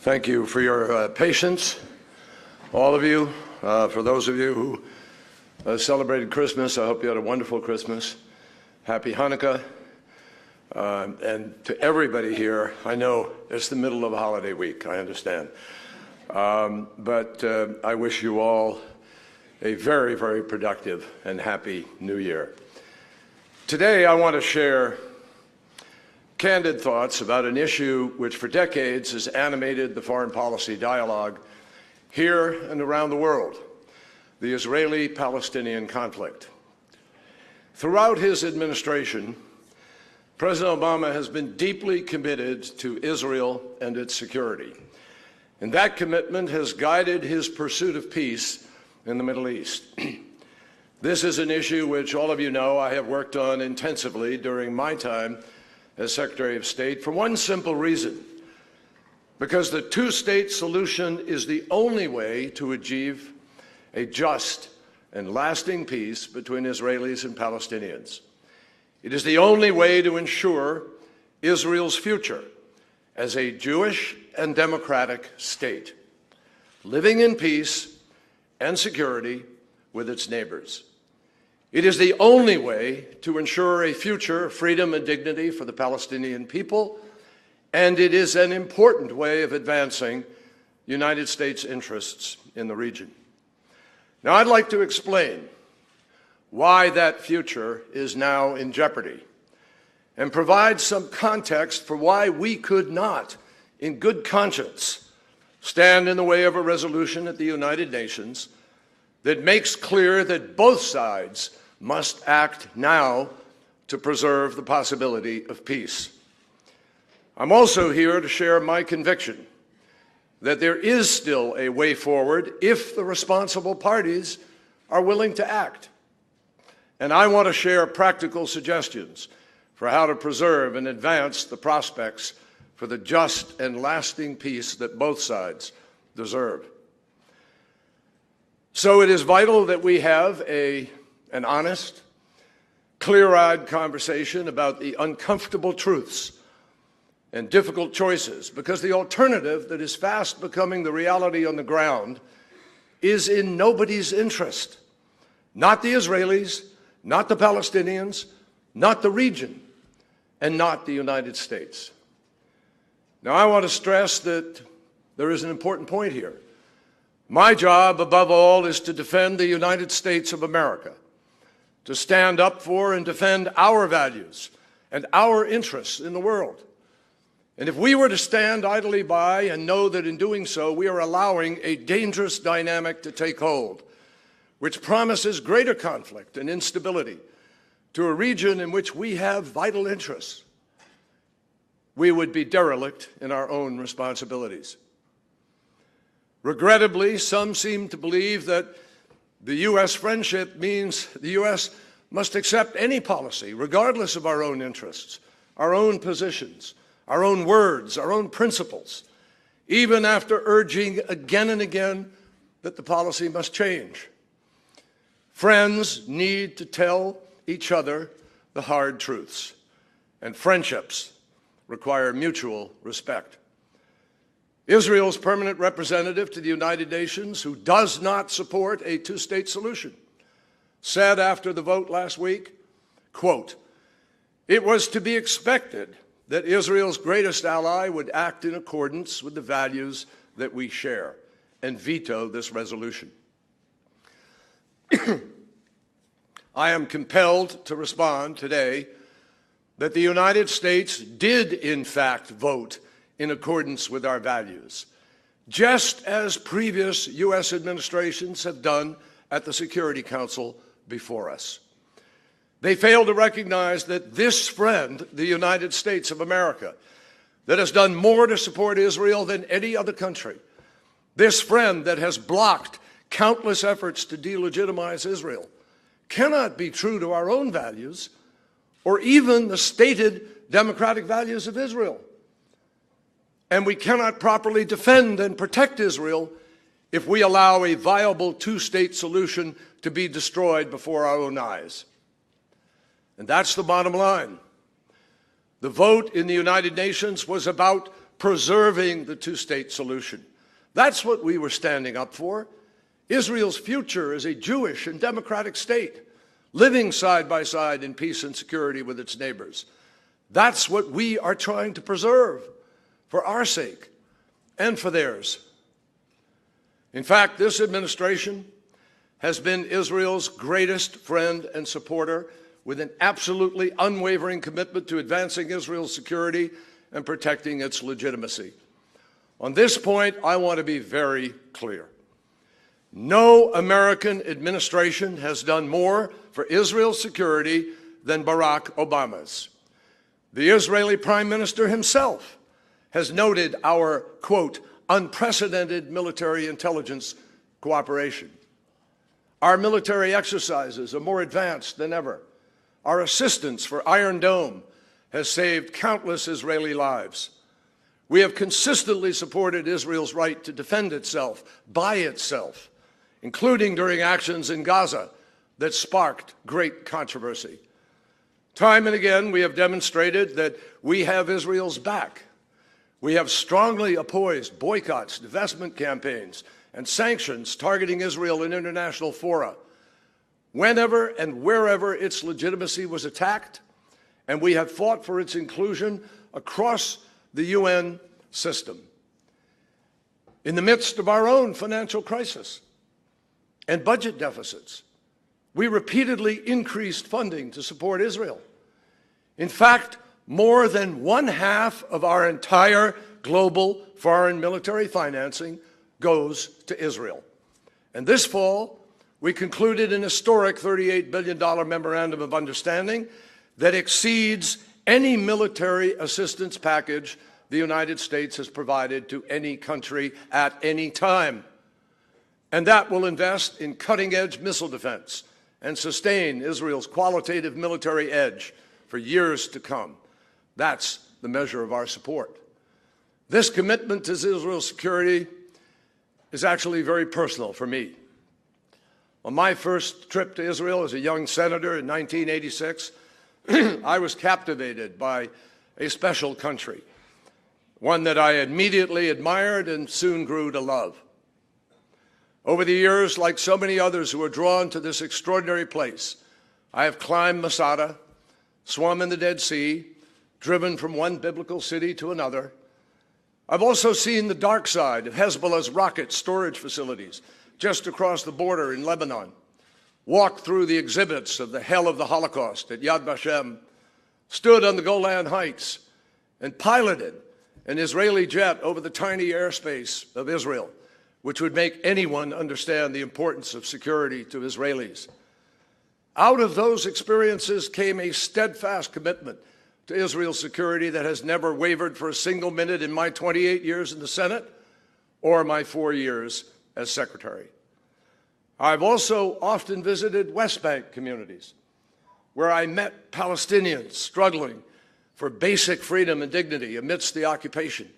Thank you for your patience, all of you. For those of you who celebrated Christmas, I hope you had a wonderful Christmas. Happy Hanukkah. And to everybody here, I know it's the middle of a holiday week, I understand. But I wish you all a very, very productive and happy New Year. Today, I want to share candid thoughts about an issue which for decades has animated the foreign policy dialogue here and around the world, the Israeli-Palestinian conflict. Throughout his administration, President Obama has been deeply committed to Israel and its security, and that commitment has guided his pursuit of peace in the Middle East. This is an issue which all of you know I have worked on intensively during my time as Secretary of State for one simple reason: because the two-state solution is the only way to achieve a just and lasting peace between Israelis and Palestinians. It is the only way to ensure Israel's future as a Jewish and democratic state, living in peace and security with its neighbors. It is the only way to ensure a future of freedom and dignity for the Palestinian people, and it is an important way of advancing United States interests in the region. Now, I'd like to explain why that future is now in jeopardy and provide some context for why we could not, in good conscience, stand in the way of a resolution at the United Nations that makes clear that both sides must act now to preserve the possibility of peace. I'm also here to share my conviction that there is still a way forward if the responsible parties are willing to act. And I want to share practical suggestions for how to preserve and advance the prospects for the just and lasting peace that both sides deserve. So it is vital that we have an honest, clear-eyed conversation about the uncomfortable truths and difficult choices, because the alternative that is fast becoming the reality on the ground is in nobody's interest. Not the Israelis, not the Palestinians, not the region, and not the United States. Now, I want to stress that there is an important point here. My job, above all, is to defend the United States of America, to stand up for and defend our values and our interests in the world. And if we were to stand idly by and know that in doing so we are allowing a dangerous dynamic to take hold, which promises greater conflict and instability to a region in which we have vital interests, we would be derelict in our own responsibilities. Regrettably, some seem to believe that the U.S. friendship means the U.S. must accept any policy, regardless of our own interests, our own positions, our own words, our own principles, even after urging again and again that the policy must change. Friends need to tell each other the hard truths, and friendships require mutual respect. Israel's permanent representative to the United Nations, who does not support a two-state solution, said after the vote last week, quote, "It was to be expected that Israel's greatest ally would act in accordance with the values that we share and veto this resolution." I am compelled to respond today that the United States did, in fact, vote in accordance with our values, just as previous U.S. administrations have done at the Security Council before us. They fail to recognize that this friend, the United States of America, that has done more to support Israel than any other country, this friend that has blocked countless efforts to delegitimize Israel, cannot be true to our own values or even the stated democratic values of Israel. And we cannot properly defend and protect Israel if we allow a viable two-state solution to be destroyed before our own eyes. And that's the bottom line. The vote in the United Nations was about preserving the two-state solution. That's what we were standing up for. Israel's future as a Jewish and democratic state, living side by side in peace and security with its neighbors. That's what we are trying to preserve for our sake and for theirs. In fact, this administration has been Israel's greatest friend and supporter, with an absolutely unwavering commitment to advancing Israel's security and protecting its legitimacy. On this point, I want to be very clear. No American administration has done more for Israel's security than Barack Obama's. The Israeli Prime Minister himself has noted our, quote, unprecedented military intelligence cooperation. Our military exercises are more advanced than ever. Our assistance for Iron Dome has saved countless Israeli lives. We have consistently supported Israel's right to defend itself by itself, including during actions in Gaza that sparked great controversy. Time and again, we have demonstrated that we have Israel's back. We have strongly opposed boycotts, divestment campaigns, and sanctions targeting Israel in international fora, whenever and wherever its legitimacy was attacked, and we have fought for its inclusion across the UN system. In the midst of our own financial crisis and budget deficits, we repeatedly increased funding to support Israel. In fact, more than 1/2 of our entire global foreign military financing goes to Israel. And this fall, we concluded an historic $38 billion memorandum of understanding that exceeds any military assistance package the United States has provided to any country at any time. And that will invest in cutting-edge missile defense and sustain Israel's qualitative military edge for years to come. That's the measure of our support. This commitment to Israel's security is actually very personal for me. On my first trip to Israel as a young senator in 1986, I was captivated by a special country, one that I immediately admired and soon grew to love. Over the years, like so many others who are drawn to this extraordinary place, I have climbed Masada, swum in the Dead Sea, driven from one biblical city to another. I've also seen the dark side of Hezbollah's rocket storage facilities just across the border in Lebanon, walked through the exhibits of the hell of the Holocaust at Yad Vashem, stood on the Golan Heights, and piloted an Israeli jet over the tiny airspace of Israel, which would make anyone understand the importance of security to Israelis. Out of those experiences came a steadfast commitment to Israel's security that has never wavered for a single minute in my 28 years in the Senate or my 4 years as secretary. I've also often visited West Bank communities where I met Palestinians struggling for basic freedom and dignity amidst the occupation,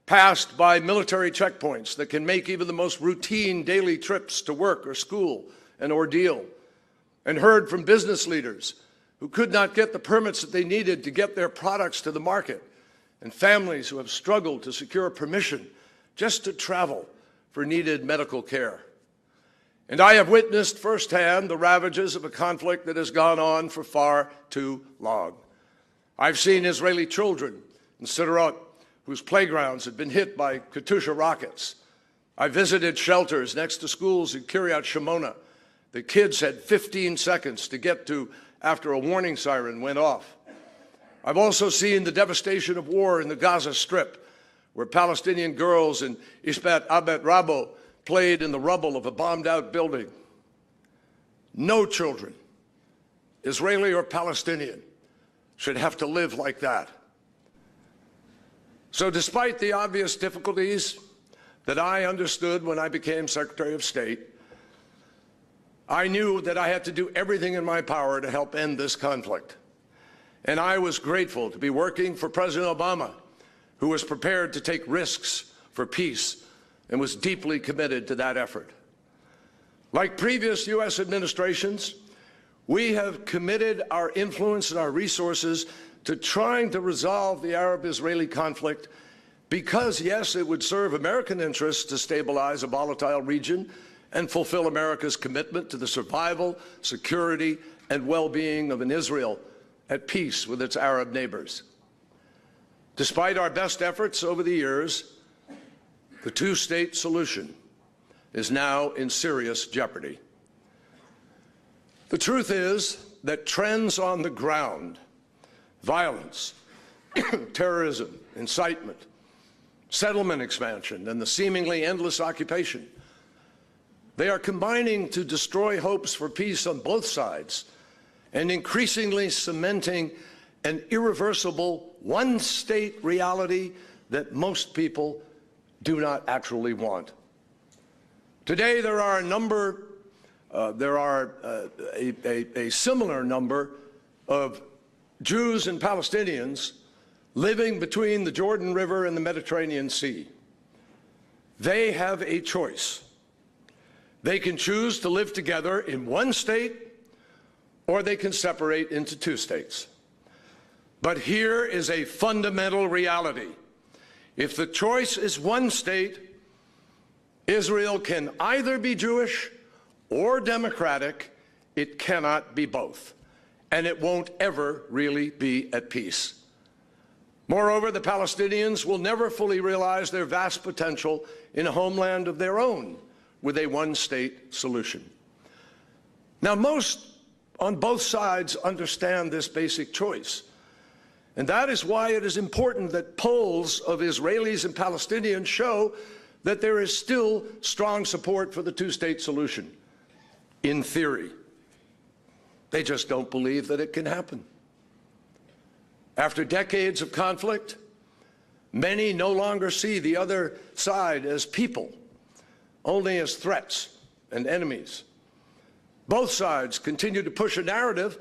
passed by military checkpoints that can make even the most routine daily trips to work or school an ordeal, and heard from business leaders who could not get the permits that they needed to get their products to the market, and families who have struggled to secure permission just to travel for needed medical care. And I have witnessed firsthand the ravages of a conflict that has gone on for far too long. I've seen Israeli children in Sderot whose playgrounds had been hit by Katyusha rockets. I visited shelters next to schools in Kiryat Shimona. The kids had 15 seconds to get to after a warning siren went off. I've also seen the devastation of war in the Gaza Strip, where Palestinian girls in Ishbat Abed Rabo played in the rubble of a bombed-out building. No children, Israeli or Palestinian, should have to live like that. So despite the obvious difficulties that I understood when I became Secretary of State, I knew that I had to do everything in my power to help end this conflict. And I was grateful to be working for President Obama, who was prepared to take risks for peace and was deeply committed to that effort. Like previous U.S. administrations, we have committed our influence and our resources to trying to resolve the Arab-Israeli conflict because, yes, it would serve American interests to stabilize a volatile region and fulfill America's commitment to the survival, security, and well-being of an Israel at peace with its Arab neighbors. Despite our best efforts over the years, the two-state solution is now in serious jeopardy. The truth is that trends on the ground, violence, terrorism, incitement, settlement expansion, and the seemingly endless occupation, they are combining to destroy hopes for peace on both sides and increasingly cementing an irreversible one-state reality that most people do not actually want. Today, there are a similar number of Jews and Palestinians living between the Jordan River and the Mediterranean Sea. They have a choice. They can choose to live together in one state, or they can separate into two states. But here is a fundamental reality. If the choice is one state, Israel can either be Jewish or democratic. It cannot be both. And it won't ever really be at peace. Moreover, the Palestinians will never fully realize their vast potential in a homeland of their own with a one-state solution. Now, most on both sides understand this basic choice. And that is why it is important that polls of Israelis and Palestinians show that there is still strong support for the two-state solution, in theory. They just don't believe that it can happen. After decades of conflict, many no longer see the other side as people, only as threats and enemies. Both sides continue to push a narrative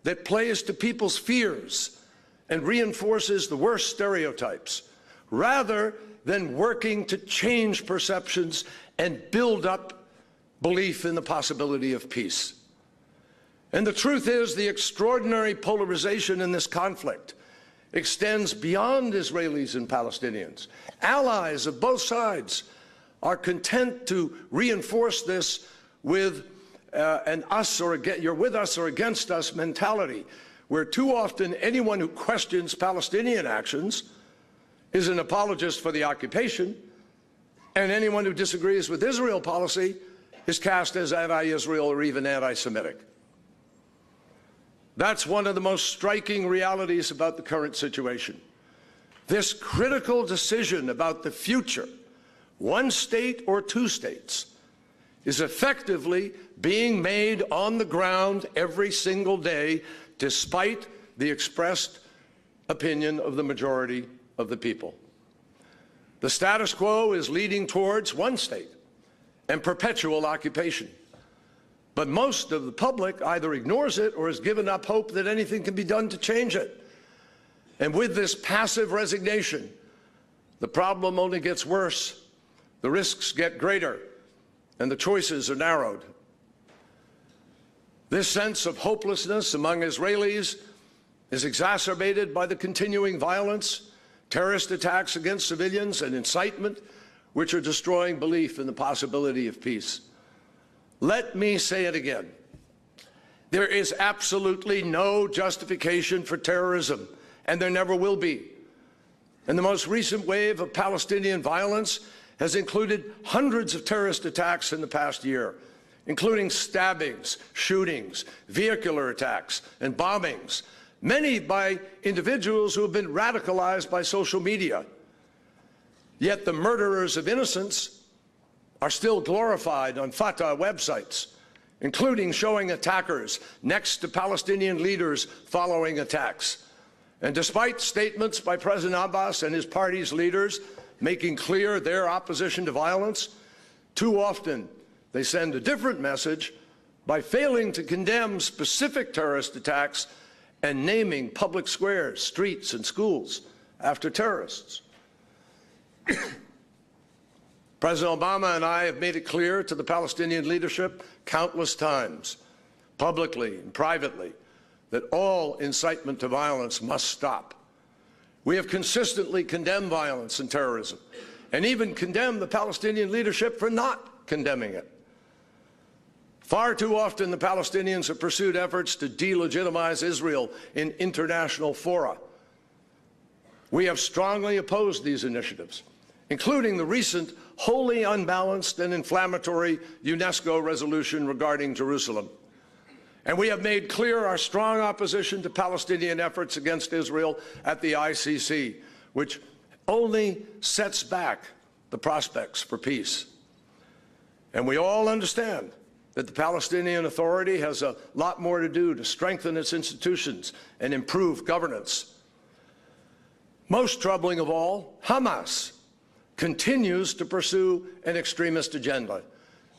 that plays to people's fears and reinforces the worst stereotypes, rather than working to change perceptions and build up belief in the possibility of peace. And the truth is, the extraordinary polarization in this conflict extends beyond Israelis and Palestinians. Allies of both sides are content to reinforce this with an us or you're with us or against us mentality, where too often anyone who questions Palestinian actions is an apologist for the occupation, and anyone who disagrees with Israel policy is cast as anti-Israel or even anti-Semitic. That's one of the most striking realities about the current situation. This critical decision about the future, one state or two states, is effectively being made on the ground every single day, despite the expressed opinion of the majority of the people. The status quo is leading towards one state and perpetual occupation. But most of the public either ignores it or has given up hope that anything can be done to change it. And with this passive resignation, the problem only gets worse, the risks get greater, and the choices are narrowed. This sense of hopelessness among Israelis is exacerbated by the continuing violence, terrorist attacks against civilians, and incitement, which are destroying belief in the possibility of peace. Let me say it again. There is absolutely no justification for terrorism, and there never will be. And the most recent wave of Palestinian violence has included hundreds of terrorist attacks in the past year, including stabbings, shootings, vehicular attacks, and bombings, many by individuals who have been radicalized by social media. Yet the murderers of innocents are still glorified on Fatah websites, including showing attackers next to Palestinian leaders following attacks. And despite statements by President Abbas and his party's leaders making clear their opposition to violence, too often they send a different message by failing to condemn specific terrorist attacks and naming public squares, streets, and schools after terrorists. President Obama and I have made it clear to the Palestinian leadership countless times, publicly and privately, that all incitement to violence must stop. We have consistently condemned violence and terrorism, and even condemned the Palestinian leadership for not condemning it. Far too often, the Palestinians have pursued efforts to delegitimize Israel in international fora. We have strongly opposed these initiatives, including the recent wholly unbalanced and inflammatory UNESCO resolution regarding Jerusalem. And we have made clear our strong opposition to Palestinian efforts against Israel at the ICC, which only sets back the prospects for peace. And we all understand that the Palestinian Authority has a lot more to do to strengthen its institutions and improve governance. Most troubling of all, Hamas continues to pursue an extremist agenda.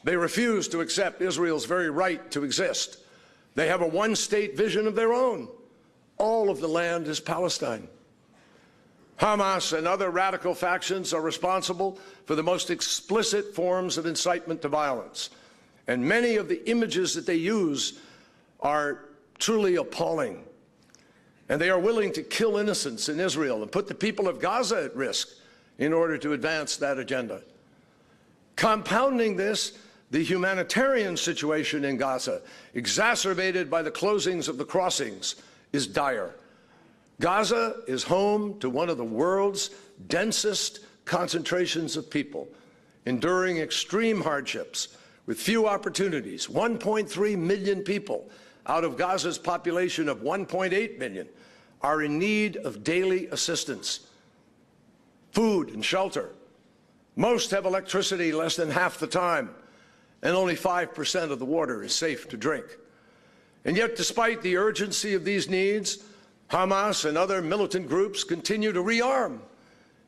They refuse to accept Israel's very right to exist. They have a one-state vision of their own. All of the land is Palestine. Hamas and other radical factions are responsible for the most explicit forms of incitement to violence. And many of the images that they use are truly appalling. And they are willing to kill innocents in Israel and put the people of Gaza at risk in order to advance that agenda. Compounding this, the humanitarian situation in Gaza, exacerbated by the closings of the crossings, is dire. Gaza is home to one of the world's densest concentrations of people, enduring extreme hardships with few opportunities. 1.3 million people out of Gaza's population of 1.8 million are in need of daily assistance, food and shelter. Most have electricity less than half the time, and only 5% of the water is safe to drink. And yet, despite the urgency of these needs, Hamas and other militant groups continue to rearm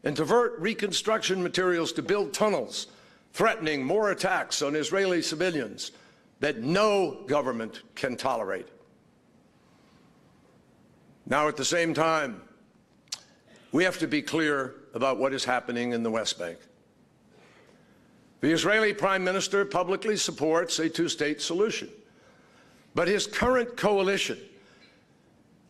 and divert reconstruction materials to build tunnels, threatening more attacks on Israeli civilians that no government can tolerate. Now, at the same time, we have to be clear about what is happening in the West Bank. The Israeli Prime Minister publicly supports a two-state solution, but his current coalition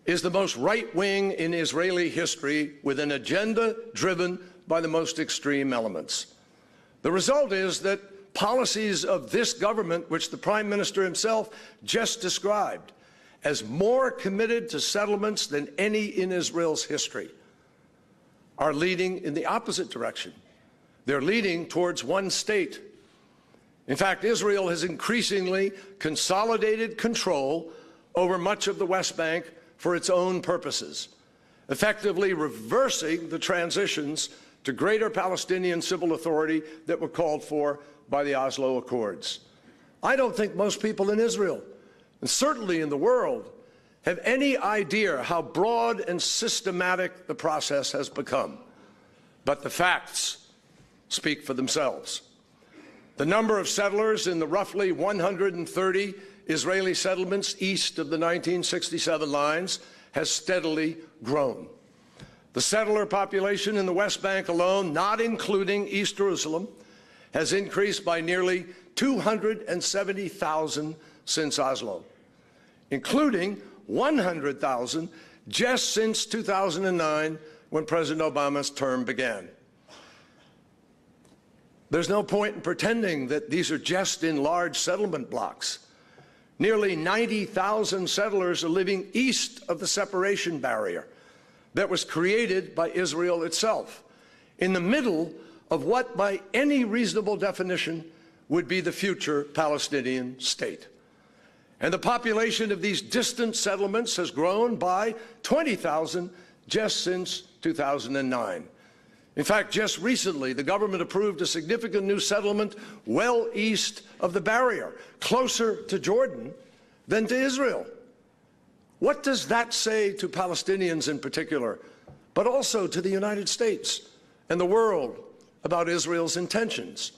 is the most right-wing in Israeli history, with an agenda driven by the most extreme elements. The result is that policies of this government, which the Prime Minister himself just described as more committed to settlements than any in Israel's history, are leading in the opposite direction. They're leading towards one state. In fact, Israel has increasingly consolidated control over much of the West Bank for its own purposes, effectively reversing the transitions to greater Palestinian civil authority that were called for by the Oslo Accords. I don't think most people in Israel, and certainly in the world, have any idea how broad and systematic the process has become. But the facts speak for themselves. The number of settlers in the roughly 130 Israeli settlements east of the 1967 lines has steadily grown. The settler population in the West Bank alone, not including East Jerusalem, has increased by nearly 270,000 since Oslo, including 100,000 just since 2009, when President Obama's term began. There's no point in pretending that these are just in large settlement blocks. Nearly 90,000 settlers are living east of the separation barrier that was created by Israel itself, in the middle of what, by any reasonable definition, would be the future Palestinian state. And the population of these distant settlements has grown by 20,000 just since 2009. In fact, just recently, the government approved a significant new settlement well east of the barrier, closer to Jordan than to Israel. What does that say to Palestinians in particular, but also to the United States and the world about Israel's intentions?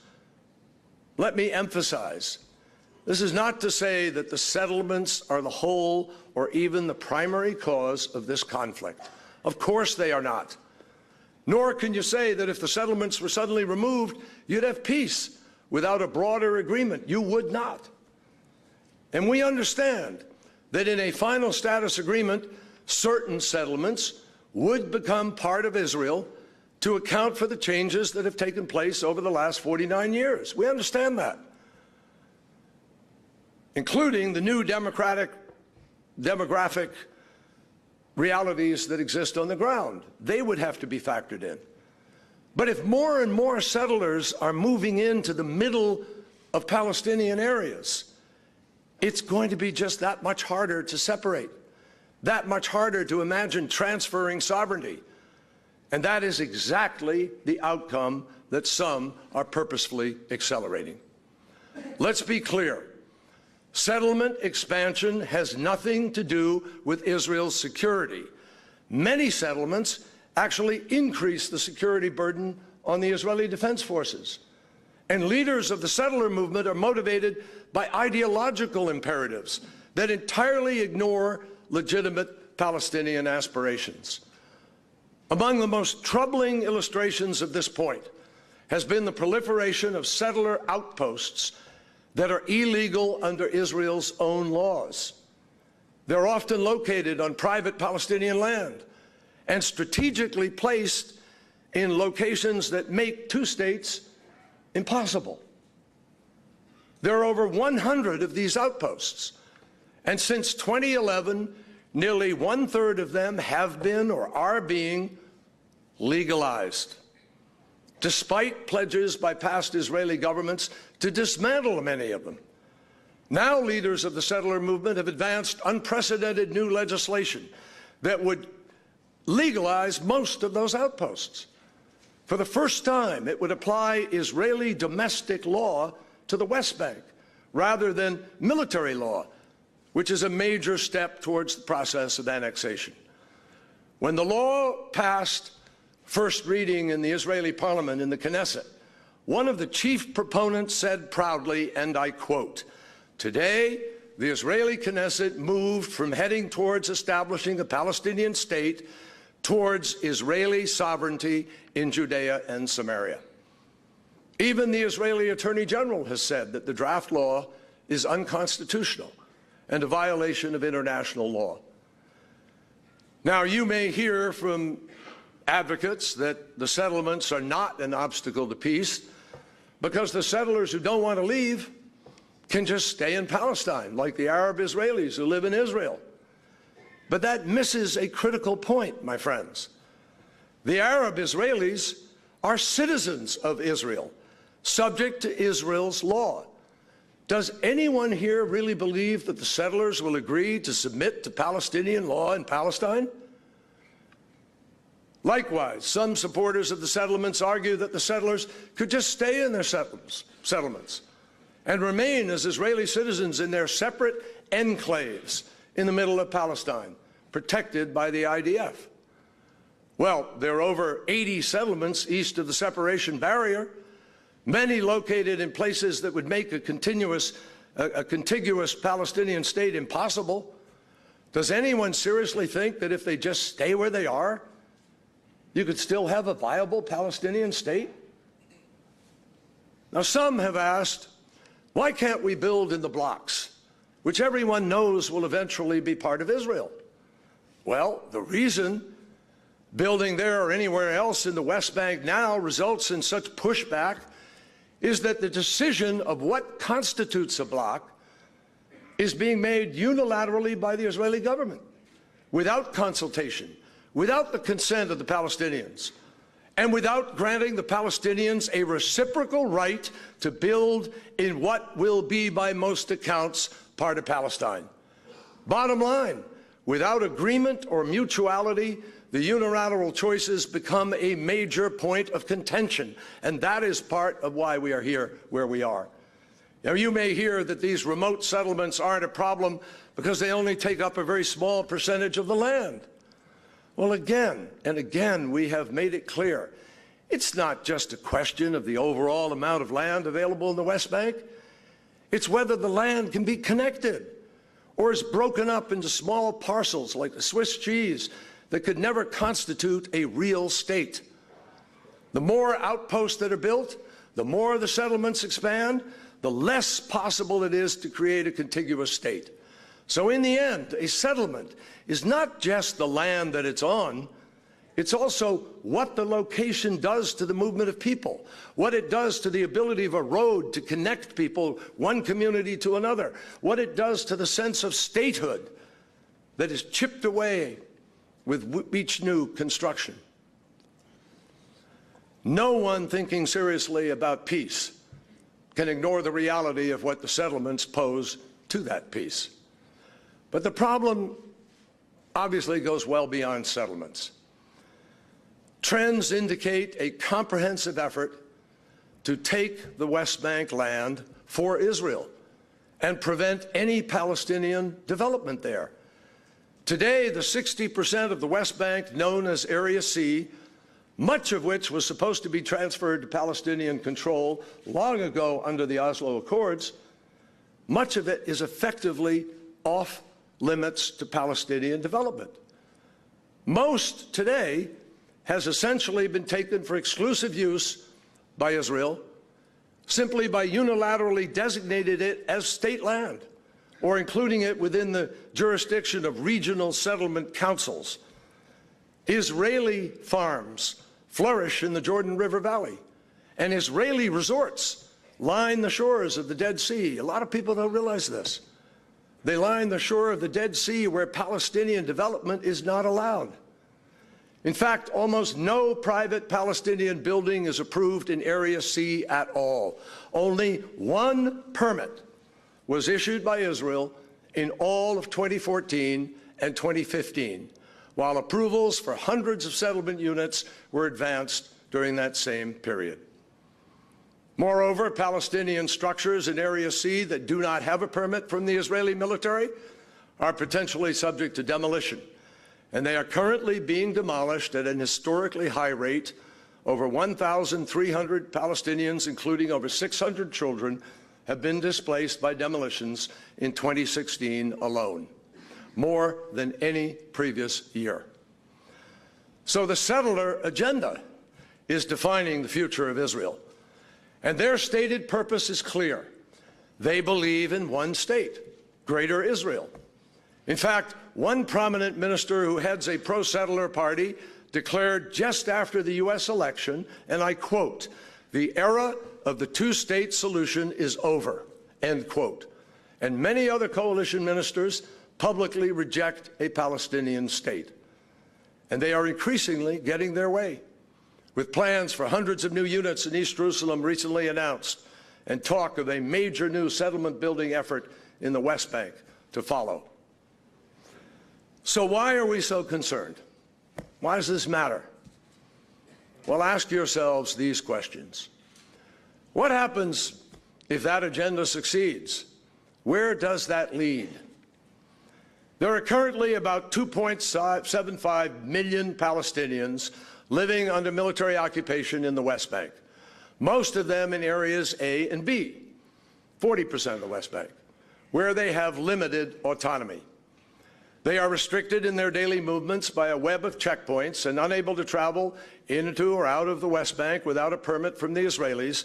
Let me emphasize, this is not to say that the settlements are the whole or even the primary cause of this conflict. Of course they are not. Nor can you say that if the settlements were suddenly removed, you'd have peace without a broader agreement. You would not. And we understand that in a final status agreement, certain settlements would become part of Israel to account for the changes that have taken place over the last 49 years. We understand that, including the new demographic realities that exist on the ground. They would have to be factored in. But if more and more settlers are moving into the middle of Palestinian areas, it's going to be just that much harder to separate, that much harder to imagine transferring sovereignty. And that is exactly the outcome that some are purposefully accelerating. Let's be clear. Settlement expansion has nothing to do with Israel's security. Many settlements actually increase the security burden on the Israeli Defense Forces. And leaders of the settler movement are motivated by ideological imperatives that entirely ignore legitimate Palestinian aspirations. Among the most troubling illustrations of this point has been the proliferation of settler outposts that are illegal under Israel's own laws. They're often located on private Palestinian land and strategically placed in locations that make two states impossible. There are over 100 of these outposts, and since 2011, nearly one-third of them have been or are being legalized, despite pledges by past Israeli governments to dismantle many of them. Now leaders of the settler movement have advanced unprecedented new legislation that would legalize most of those outposts. For the first time, it would apply Israeli domestic law to the West Bank rather than military law, which is a major step towards the process of annexation. When the law passed first reading in the Israeli parliament in the Knesset, one of the chief proponents said proudly, and I quote, "Today, the Israeli Knesset moved from heading towards establishing a Palestinian state towards Israeli sovereignty in Judea and Samaria." Even the Israeli Attorney General has said that the draft law is unconstitutional and a violation of international law. Now, you may hear from advocates that the settlements are not an obstacle to peace because the settlers who don't want to leave can just stay in Palestine, like the Arab Israelis who live in Israel. But that misses a critical point, my friends. The Arab Israelis are citizens of Israel, subject to Israel's law. Does anyone here really believe that the settlers will agree to submit to Palestinian law in Palestine? Likewise, some supporters of the settlements argue that the settlers could just stay in their settlements and remain as Israeli citizens in their separate enclaves in the middle of Palestine, protected by the IDF. Well, there are over 80 settlements east of the separation barrier, many located in places that would make a contiguous Palestinian state impossible. Does anyone seriously think that if they just stay where they are, you could still have a viable Palestinian state? Now, some have asked, why can't we build in the blocks, which everyone knows will eventually be part of Israel? Well, the reason building there or anywhere else in the West Bank now results in such pushback is that the decision of what constitutes a bloc is being made unilaterally by the Israeli government, without consultation, without the consent of the Palestinians, and without granting the Palestinians a reciprocal right to build in what will be, by most accounts, part of Palestine. Bottom line, without agreement or mutuality, the unilateral choices become a major point of contention, and that is part of why we are here where we are. Now, you may hear that these remote settlements aren't a problem because they only take up a very small percentage of the land. Well, again and again, we have made it clear, it's not just a question of the overall amount of land available in the West Bank. It's whether the land can be connected or is broken up into small parcels like the Swiss cheese that could never constitute a real state. The more outposts that are built, the more the settlements expand, the less possible it is to create a contiguous state. So in the end, a settlement is not just the land that it's on, It's also what the location does to the movement of people, what it does to the ability of a road to connect people, one community to another, what it does to the sense of statehood that is chipped away with each new construction. No one thinking seriously about peace can ignore the reality of what the settlements pose to that peace. But the problem obviously goes well beyond settlements. Trends indicate a comprehensive effort to take the West Bank land for Israel and prevent any Palestinian development there. Today, the 60% of the West Bank known as Area C, much of which was supposed to be transferred to Palestinian control long ago under the Oslo Accords, much of it is effectively off limits to Palestinian development. Most today has essentially been taken for exclusive use by Israel simply by unilaterally designating it as state land or including it within the jurisdiction of regional settlement councils. Israeli farms flourish in the Jordan River Valley, and Israeli resorts line the shores of the Dead Sea. A lot of people don't realize this. They line the shore of the Dead Sea where Palestinian development is not allowed. In fact, almost no private Palestinian building is approved in Area C at all. Only one permit was issued by Israel in all of 2014 and 2015, while approvals for hundreds of settlement units were advanced during that same period. Moreover, Palestinian structures in Area C that do not have a permit from the Israeli military are potentially subject to demolition, and they are currently being demolished at an historically high rate. Over 1,300 Palestinians, including over 600 children, have been displaced by demolitions in 2016 alone, more than any previous year. So the settler agenda is defining the future of Israel, and their stated purpose is clear. They believe in one state, Greater Israel. In fact, one prominent minister who heads a pro-settler party declared just after the U.S. election, and I quote, "The era of the two-state solution is over," end quote. And many other coalition ministers publicly reject a Palestinian state. And they are increasingly getting their way, with plans for hundreds of new units in East Jerusalem recently announced, and talk of a major new settlement building effort in the West Bank to follow. So why are we so concerned? Why does this matter? Well, ask yourselves these questions. What happens if that agenda succeeds? Where does that lead? There are currently about 2.75 million Palestinians living under military occupation in the West Bank, most of them in areas A and B, 40% of the West Bank, where they have limited autonomy. They are restricted in their daily movements by a web of checkpoints and unable to travel into or out of the West Bank without a permit from the Israelis.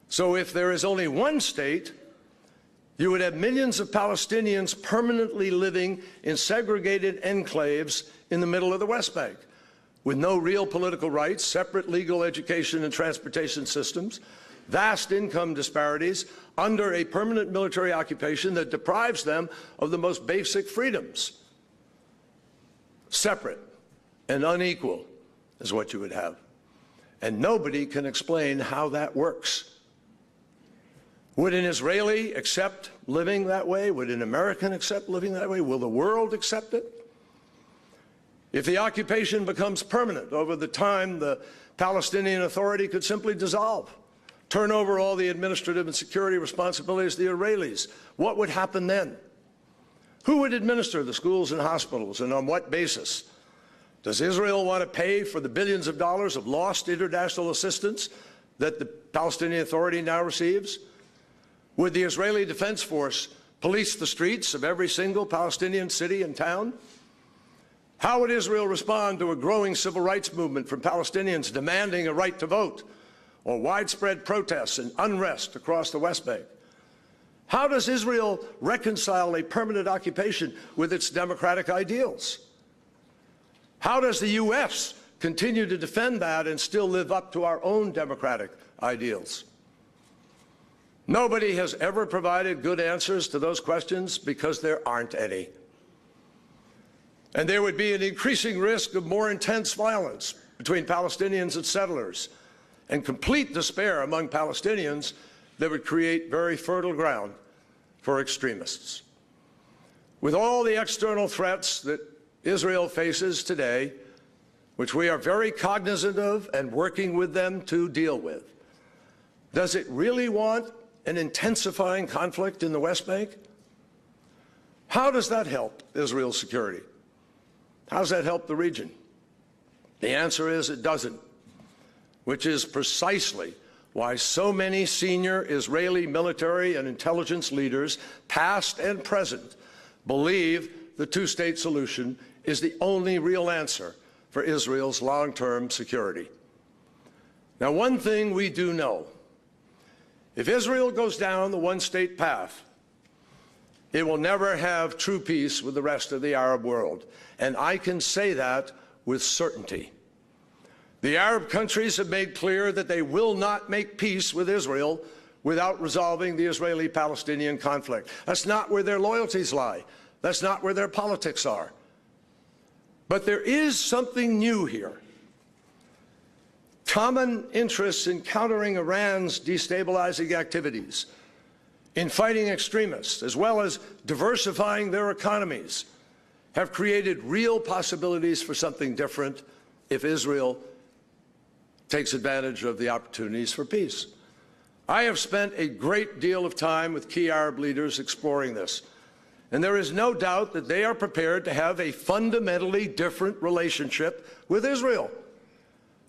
So if there is only one state, you would have millions of Palestinians permanently living in segregated enclaves in the middle of the West Bank, with no real political rights, separate legal education and transportation systems, vast income disparities, under a permanent military occupation that deprives them of the most basic freedoms. Separate and unequal is what you would have. And nobody can explain how that works. Would an Israeli accept living that way? Would an American accept living that way? Will the world accept it? If the occupation becomes permanent over the time, the Palestinian Authority could simply dissolve, turn over all the administrative and security responsibilities to the Israelis. What would happen then? Who would administer the schools and hospitals, and on what basis? Does Israel want to pay for the billions of dollars of lost international assistance that the Palestinian Authority now receives? Would the Israeli Defense Force police the streets of every single Palestinian city and town? How would Israel respond to a growing civil rights movement from Palestinians demanding a right to vote, or widespread protests and unrest across the West Bank? How does Israel reconcile a permanent occupation with its democratic ideals? How does the U.S. continue to defend that and still live up to our own democratic ideals? Nobody has ever provided good answers to those questions because there aren't any. And there would be an increasing risk of more intense violence between Palestinians and settlers, and complete despair among Palestinians that would create very fertile ground for extremists. With all the external threats that Israel faces today, which we are very cognizant of and working with them to deal with, does it really want an intensifying conflict in the West Bank? How does that help Israel's security? How does that help the region? The answer is it doesn't, which is precisely why so many senior Israeli military and intelligence leaders, past and present, believe the two-state solution is the only real answer for Israel's long-term security. Now, one thing we do know: if Israel goes down the one-state path, it will never have true peace with the rest of the Arab world. And I can say that with certainty. The Arab countries have made clear that they will not make peace with Israel without resolving the Israeli-Palestinian conflict. That's not where their loyalties lie. That's not where their politics are. But there is something new here. Common interests in countering Iran's destabilizing activities, in fighting extremists, as well as diversifying their economies, have created real possibilities for something different if Israel takes advantage of the opportunities for peace. I have spent a great deal of time with key Arab leaders exploring this, and there is no doubt that they are prepared to have a fundamentally different relationship with Israel.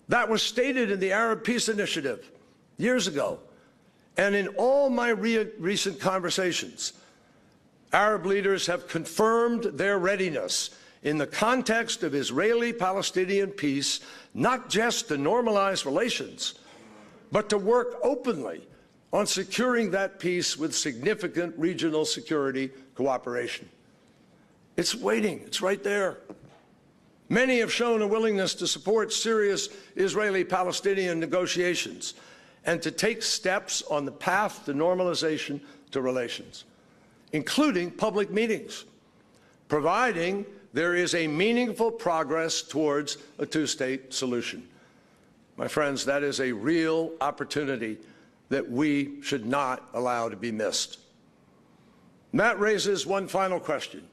That was stated in the Arab Peace Initiative years ago. And in all my recent conversations, Arab leaders have confirmed their readiness in the context of Israeli-Palestinian peace, not just to normalize relations, but to work openly on securing that peace with significant regional security cooperation. It's waiting. It's right there. Many have shown a willingness to support serious Israeli-Palestinian negotiations and to take steps on the path to normalization to relations, including public meetings, providing there is a meaningful progress towards a two-state solution. My friends, that is a real opportunity that we should not allow to be missed. And that raises one final question.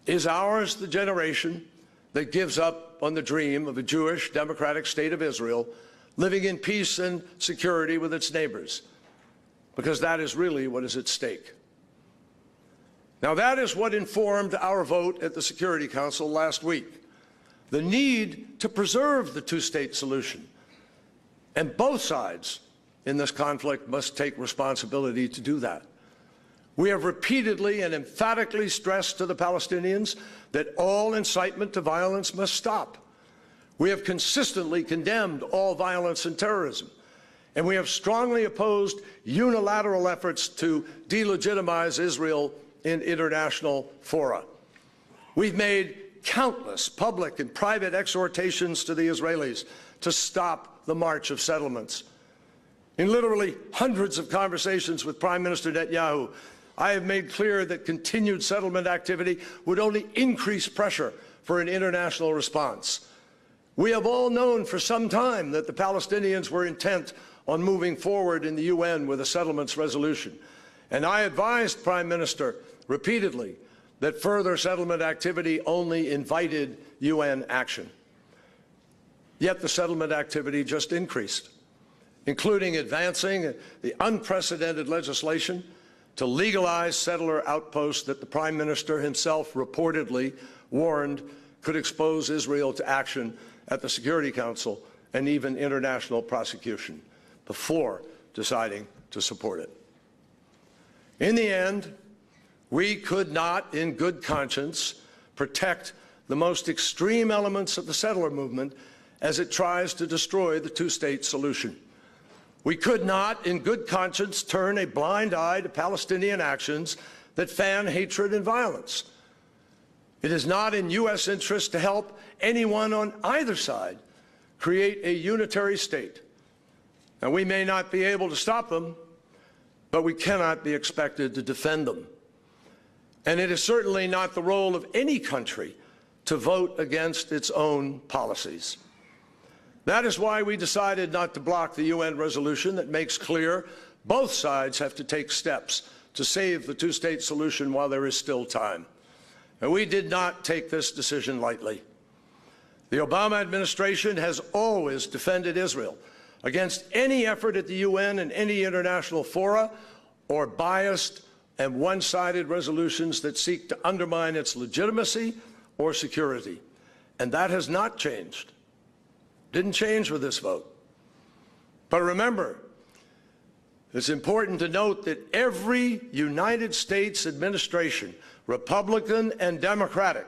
Is ours the generation that gives up on the dream of a Jewish democratic state of Israel living in peace and security with its neighbors? Because that is really what is at stake. Now, that is what informed our vote at the Security Council last week: the need to preserve the two-state solution. And both sides in this conflict must take responsibility to do that. We have repeatedly and emphatically stressed to the Palestinians that all incitement to violence must stop. We have consistently condemned all violence and terrorism, and we have strongly opposed unilateral efforts to delegitimize Israel in international fora. We've made countless public and private exhortations to the Israelis to stop the march of settlements. In literally hundreds of conversations with Prime Minister Netanyahu, I have made clear that continued settlement activity would only increase pressure for an international response. We have all known for some time that the Palestinians were intent on moving forward in the UN with a settlements resolution. And I advised Prime Minister repeatedly that further settlement activity only invited UN action. Yet the settlement activity just increased, including advancing the unprecedented legislation to legalize settler outposts that the Prime Minister himself reportedly warned could expose Israel to action at the Security Council and even international prosecution before deciding to support it. In the end, we could not, in good conscience, protect the most extreme elements of the settler movement as it tries to destroy the two-state solution. We could not, in good conscience, turn a blind eye to Palestinian actions that fan hatred and violence. It is not in U.S. interest to help anyone on either side create a unitary state. And we may not be able to stop them, but we cannot be expected to defend them. And it is certainly not the role of any country to vote against its own policies. That is why we decided not to block the UN resolution that makes clear both sides have to take steps to save the two-state solution while there is still time. And we did not take this decision lightly. The Obama administration has always defended Israel against any effort at the UN and any international fora or biased and one-sided resolutions that seek to undermine its legitimacy or security. And that has not changed. Didn't change with this vote. But remember, it's important to note that every United States administration, Republican and Democratic,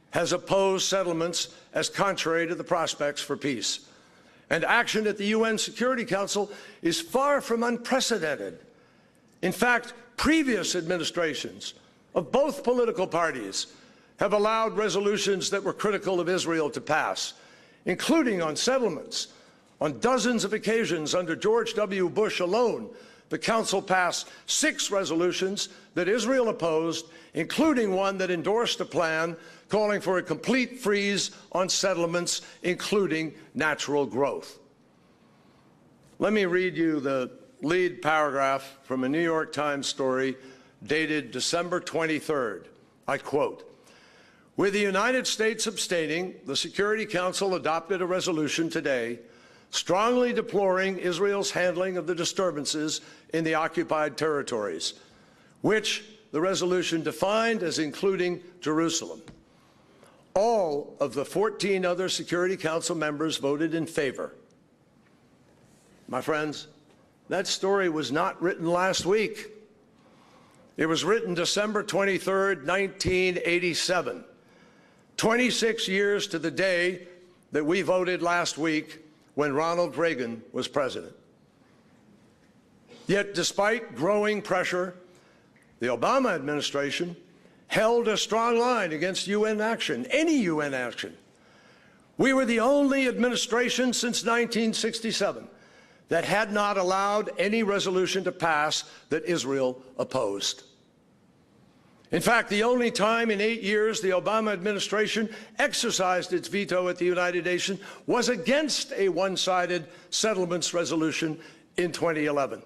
has opposed settlements as contrary to the prospects for peace. And action at the UN Security Council is far from unprecedented. In fact, previous administrations of both political parties have allowed resolutions that were critical of Israel to pass, including on settlements. On dozens of occasions under George W. Bush alone, the Council passed 6 resolutions that Israel opposed, including one that endorsed a plan calling for a complete freeze on settlements, including natural growth. Let me read you the lead paragraph from a New York Times story dated December 23rd. I quote, "With the United States abstaining, the Security Council adopted a resolution today strongly deploring Israel's handling of the disturbances in the occupied territories, which the resolution defined as including Jerusalem. All of the 14 other Security Council members voted in favor." My friends, that story was not written last week. It was written December 23rd, 1987, 26 years to the day that we voted last week when Ronald Reagan was president. Yet, despite growing pressure, the Obama administration held a strong line against UN action, any UN action. We were the only administration since 1967 that had not allowed any resolution to pass that Israel opposed. In fact, the only time in 8 years the Obama administration exercised its veto at the United Nations was against a one-sided settlements resolution in 2011.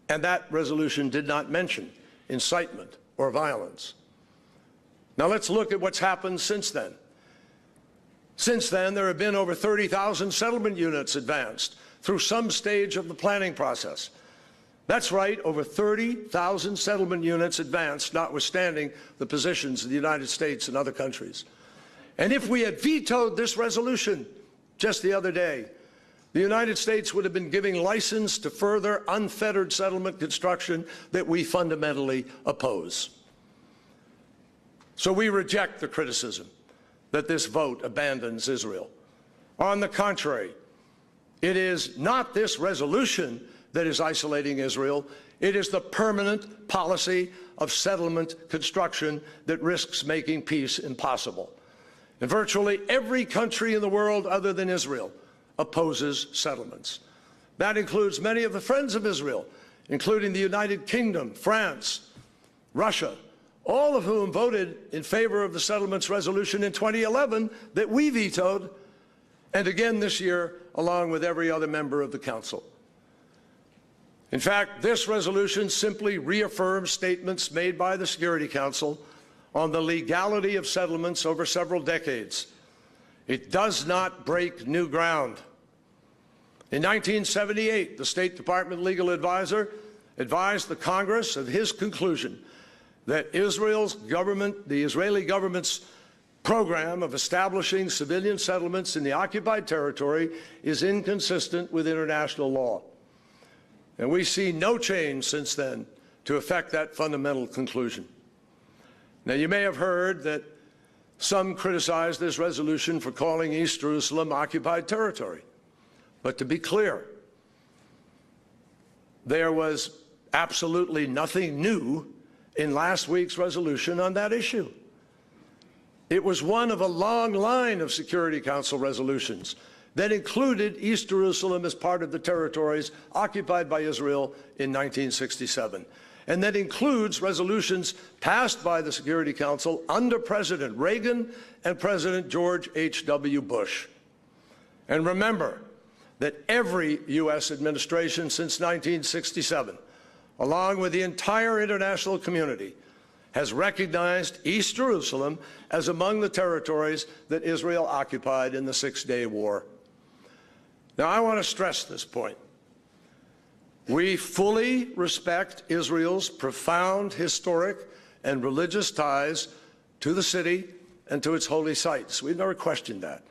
And that resolution did not mention incitement or violence. Now let's look at what's happened since then. Since then, there have been over 30,000 settlement units advanced through some stage of the planning process. That's right, over 30,000 settlement units advanced, notwithstanding the positions of the United States and other countries. And if we had vetoed this resolution just the other day, the United States would have been giving license to further unfettered settlement construction that we fundamentally oppose. So we reject the criticism that this vote abandons Israel. On the contrary, it is not this resolution that is isolating Israel. It is the permanent policy of settlement construction that risks making peace impossible. And virtually every country in the world other than Israel opposes settlements. That includes many of the friends of Israel, including the United Kingdom, France, Russia, all of whom voted in favor of the settlements resolution in 2011 that we vetoed, and again this year, along with every other member of the Council. In fact, this resolution simply reaffirms statements made by the Security Council on the legality of settlements over several decades. It does not break new ground. In 1978, the State Department legal advisor advised the Congress of his conclusion that Israel's government, the Israeli government's program of establishing civilian settlements in the occupied territory is inconsistent with international law. And we see no change since then to affect that fundamental conclusion. Now, you may have heard that some criticize this resolution for calling East Jerusalem occupied territory. But to be clear, there was absolutely nothing new in last week's resolution on that issue. It was one of a long line of Security Council resolutions that included East Jerusalem as part of the territories occupied by Israel in 1967, and that includes resolutions passed by the Security Council under President Reagan and President George H.W. Bush. And remember that every U.S. administration since 1967, along with the entire international community, has recognized East Jerusalem as among the territories that Israel occupied in the Six-Day War. Now, I want to stress this point. We fully respect Israel's profound historic and religious ties to the city and to its holy sites. We've never questioned that.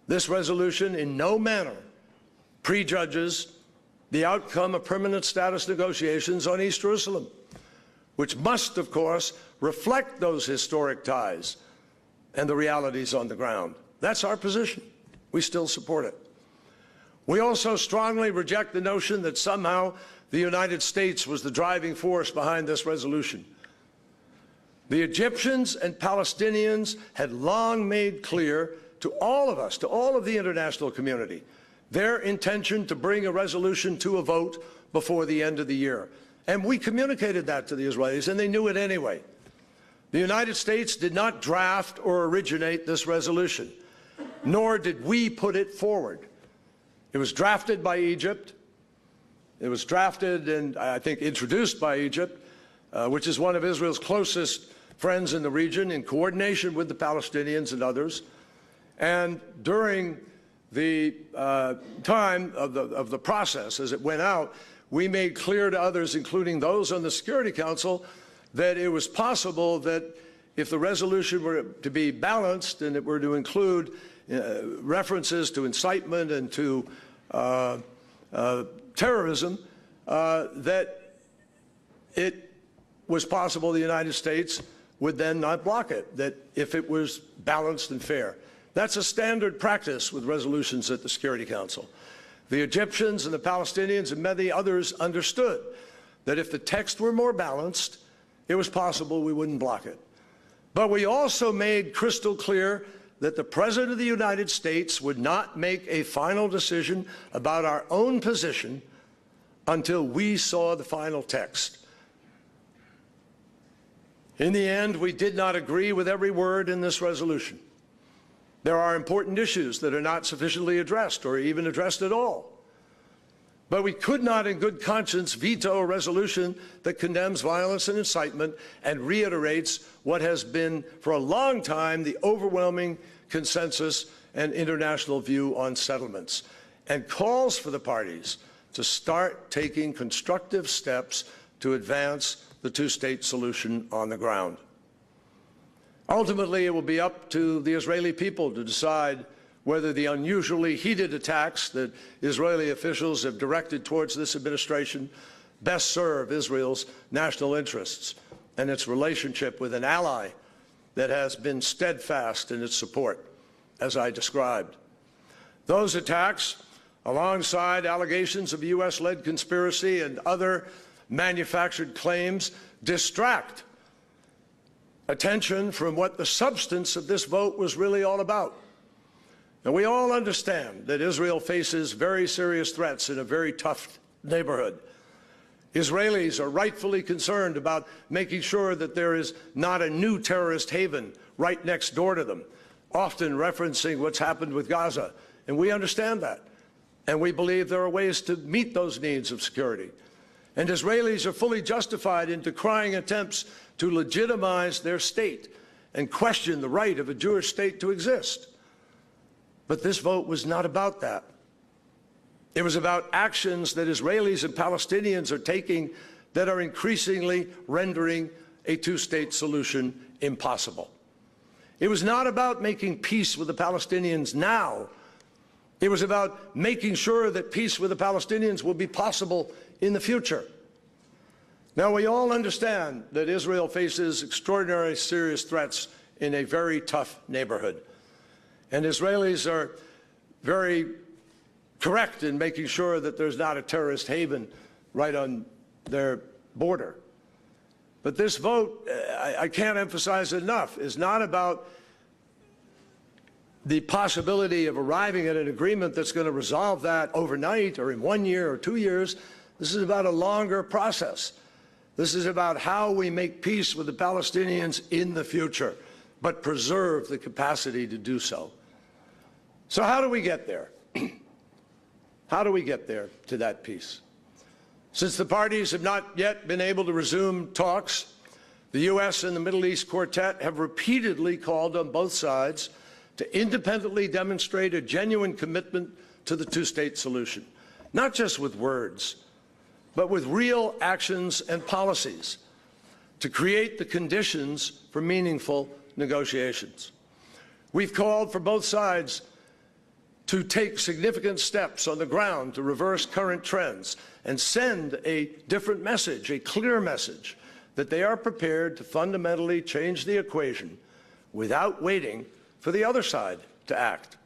This resolution in no manner prejudges the outcome of permanent status negotiations on East Jerusalem, which must, of course, reflect those historic ties and the realities on the ground. That's our position. We still support it. We also strongly reject the notion that somehow the United States was the driving force behind this resolution. The Egyptians and Palestinians had long made clear to all of us, to all of the international community, their intention to bring a resolution to a vote before the end of the year. And we communicated that to the Israelis, and they knew it anyway. The United States did not draft or originate this resolution, nor did we put it forward. It was drafted by Egypt. It was drafted and, I think, introduced by Egypt, which is one of Israel's closest friends in the region, in coordination with the Palestinians and others. And during the time of the process, as it went out, we made clear to others, including those on the Security Council, that it was possible that if the resolution were to be balanced and it were to include references to incitement and to terrorism, that it was possible the United States would then not block it, that if it was balanced and fair. That's a standard practice with resolutions at the Security Council. The Egyptians and the Palestinians and many others understood that if the text were more balanced, it was possible we wouldn't block it. But we also made crystal clear that the President of the United States would not make a final decision about our own position until we saw the final text. In the end, we did not agree with every word in this resolution. There are important issues that are not sufficiently addressed or even addressed at all. But we could not in good conscience veto a resolution that condemns violence and incitement and reiterates what has been for a long time the overwhelming consensus and international view on settlements, and calls for the parties to start taking constructive steps to advance the two-state solution on the ground. Ultimately, it will be up to the Israeli people to decide whether the unusually heated attacks that Israeli officials have directed towards this administration best serve Israel's national interests and its relationship with an ally that has been steadfast in its support, as I described. Those attacks, alongside allegations of U.S.-led conspiracy and other manufactured claims, distract attention from what the substance of this vote was really all about. And we all understand that Israel faces very serious threats in a very tough neighborhood. Israelis are rightfully concerned about making sure that there is not a new terrorist haven right next door to them, often referencing what's happened with Gaza. And we understand that. And we believe there are ways to meet those needs of security. And Israelis are fully justified in decrying attempts to legitimize their state and question the right of a Jewish state to exist. But this vote was not about that. It was about actions that Israelis and Palestinians are taking that are increasingly rendering a two-state solution impossible. It was not about making peace with the Palestinians now. It was about making sure that peace with the Palestinians will be possible in the future. Now, we all understand that Israel faces extraordinarily serious threats in a very tough neighborhood. And Israelis are very correct in making sure that there's not a terrorist haven right on their border. But this vote, I can't emphasize it enough, is not about the possibility of arriving at an agreement that's going to resolve that overnight or in 1 year or 2 years. This is about a longer process. This is about how we make peace with the Palestinians in the future, but preserve the capacity to do so. So how do we get there? How do we get there to that peace? Since the parties have not yet been able to resume talks, the U.S. and the Middle East Quartet have repeatedly called on both sides to independently demonstrate a genuine commitment to the two-state solution, not just with words, but with real actions and policies to create the conditions for meaningful negotiations. We've called for both sides to take significant steps on the ground to reverse current trends and send a different message, a clear message, that they are prepared to fundamentally change the equation without waiting for the other side to act.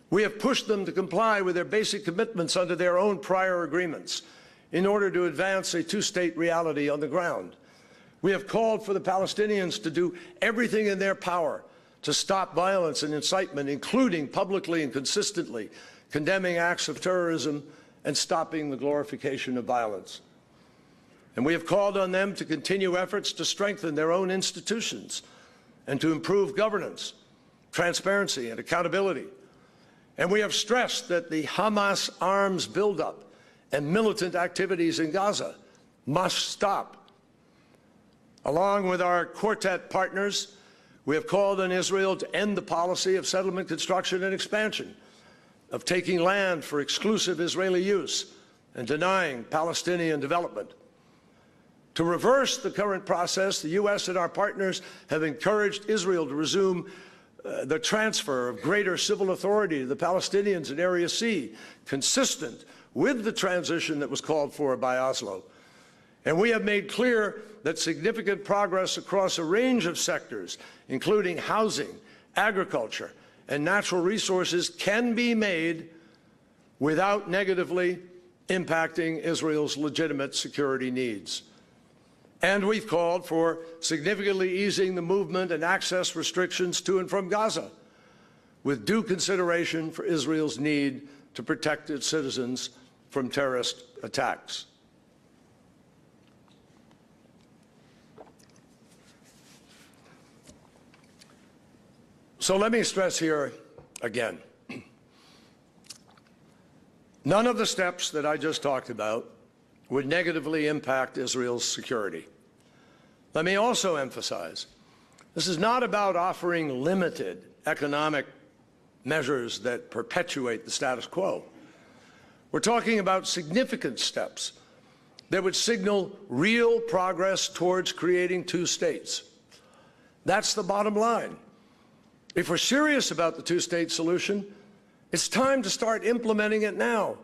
We have pushed them to comply with their basic commitments under their own prior agreements in order to advance a two-state reality on the ground. We have called for the Palestinians to do everything in their power to stop violence and incitement, including publicly and consistently condemning acts of terrorism and stopping the glorification of violence. And we have called on them to continue efforts to strengthen their own institutions and to improve governance, transparency, and accountability. And we have stressed that the Hamas arms buildup and militant activities in Gaza must stop. Along with our quartet partners, we have called on Israel to end the policy of settlement construction and expansion, of taking land for exclusive Israeli use and denying Palestinian development. To reverse the current process, the U.S. and our partners have encouraged Israel to resume the transfer of greater civil authority to the Palestinians in Area C, consistent with the transition that was called for by Oslo. And we have made clear that significant progress across a range of sectors, including housing, agriculture, and natural resources, can be made without negatively impacting Israel's legitimate security needs. And we've called for significantly easing the movement and access restrictions to and from Gaza, with due consideration for Israel's need to protect its citizens from terrorist attacks. So let me stress here again, none of the steps that I just talked about would negatively impact Israel's security. Let me also emphasize, this is not about offering limited economic measures that perpetuate the status quo. We're talking about significant steps that would signal real progress towards creating two states. That's the bottom line. If we're serious about the two-state solution, it's time to start implementing it now.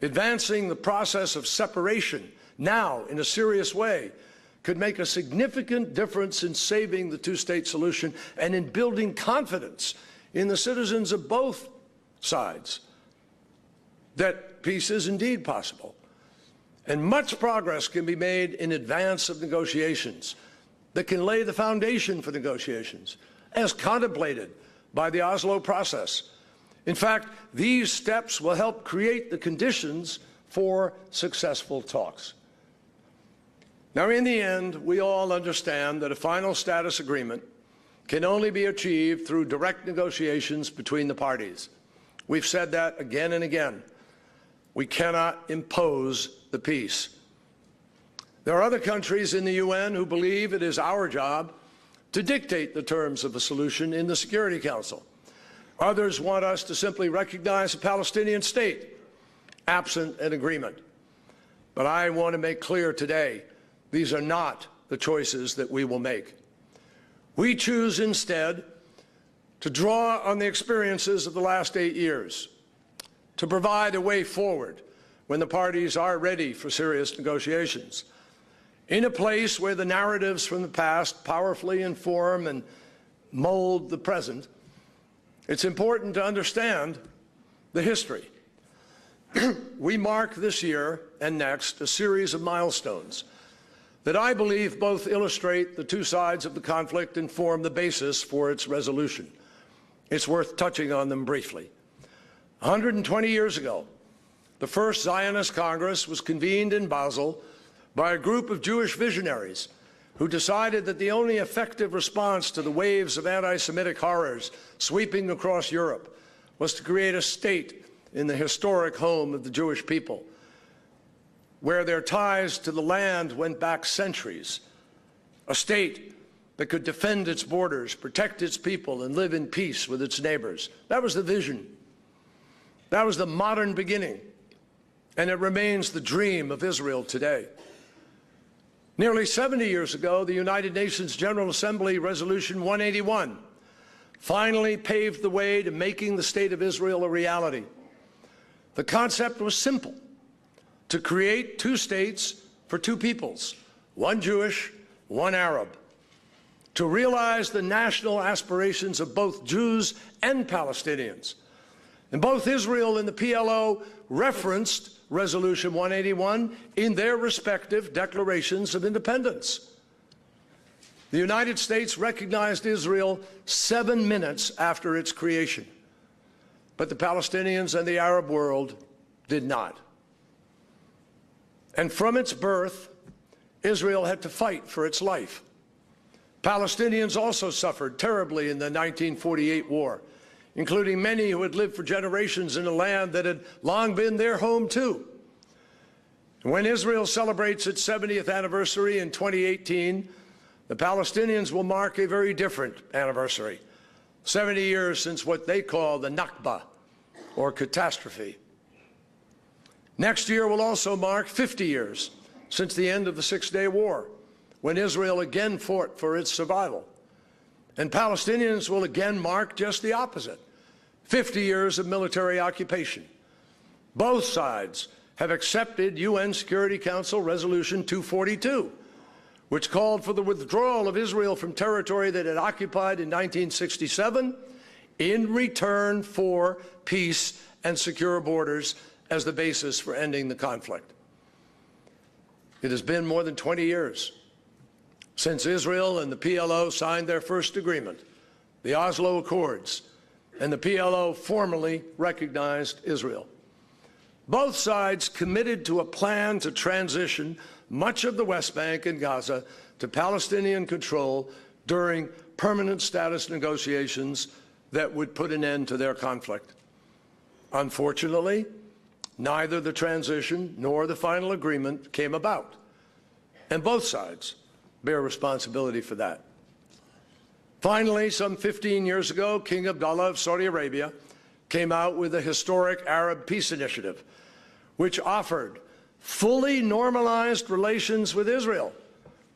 Advancing the process of separation now in a serious way could make a significant difference in saving the two-state solution and in building confidence in the citizens of both sides that peace is indeed possible. And much progress can be made in advance of negotiations that can lay the foundation for negotiations, as contemplated by the Oslo process. In fact, these steps will help create the conditions for successful talks. Now, in the end, we all understand that a final status agreement can only be achieved through direct negotiations between the parties. We've said that again and again. We cannot impose the peace. There are other countries in the UN who believe it is our job to dictate the terms of a solution in the Security Council. Others want us to simply recognize a Palestinian state, absent an agreement. But I want to make clear today, these are not the choices that we will make. We choose instead to draw on the experiences of the last 8 years, to provide a way forward when the parties are ready for serious negotiations, in a place where the narratives from the past powerfully inform and mold the present. It's important to understand the history. We mark this year and next a series of milestones, that I believe both illustrate the two sides of the conflict and form the basis for its resolution. It's worth touching on them briefly. 120 years ago, the first Zionist Congress was convened in Basel by a group of Jewish visionaries who decided that the only effective response to the waves of anti-Semitic horrors sweeping across Europe was to create a state in the historic home of the Jewish people, where their ties to the land went back centuries, a state that could defend its borders, protect its people, and live in peace with its neighbors. That was the vision. That was the modern beginning, and it remains the dream of Israel today. Nearly 70 years ago, the United Nations General Assembly Resolution 181 finally paved the way to making the State of Israel a reality. The concept was simple: to create two states for two peoples, one Jewish, one Arab, to realize the national aspirations of both Jews and Palestinians. And both Israel and the PLO referenced Resolution 181 in their respective declarations of independence. The United States recognized Israel 7 minutes after its creation, but the Palestinians and the Arab world did not. And from its birth, Israel had to fight for its life. Palestinians also suffered terribly in the 1948 war, including many who had lived for generations in a land that had long been their home too. When Israel celebrates its 70th anniversary in 2018, the Palestinians will mark a very different anniversary, 70 years since what they call the Nakba, or catastrophe. Next year will also mark 50 years since the end of the Six-Day War, when Israel again fought for its survival. And Palestinians will again mark just the opposite, 50 years of military occupation. Both sides have accepted UN Security Council Resolution 242, which called for the withdrawal of Israel from territory that it occupied in 1967 in return for peace and secure borders as the basis for ending the conflict. It has been more than 20 years since Israel and the PLO signed their first agreement, the Oslo Accords, and the PLO formally recognized Israel. Both sides committed to a plan to transition much of the West Bank and Gaza to Palestinian control during permanent status negotiations that would put an end to their conflict. Unfortunately, neither the transition nor the final agreement came about, and both sides bear responsibility for that. Finally, some 15 years ago, King Abdullah of Saudi Arabia came out with a historic Arab peace initiative, which offered fully normalized relations with Israel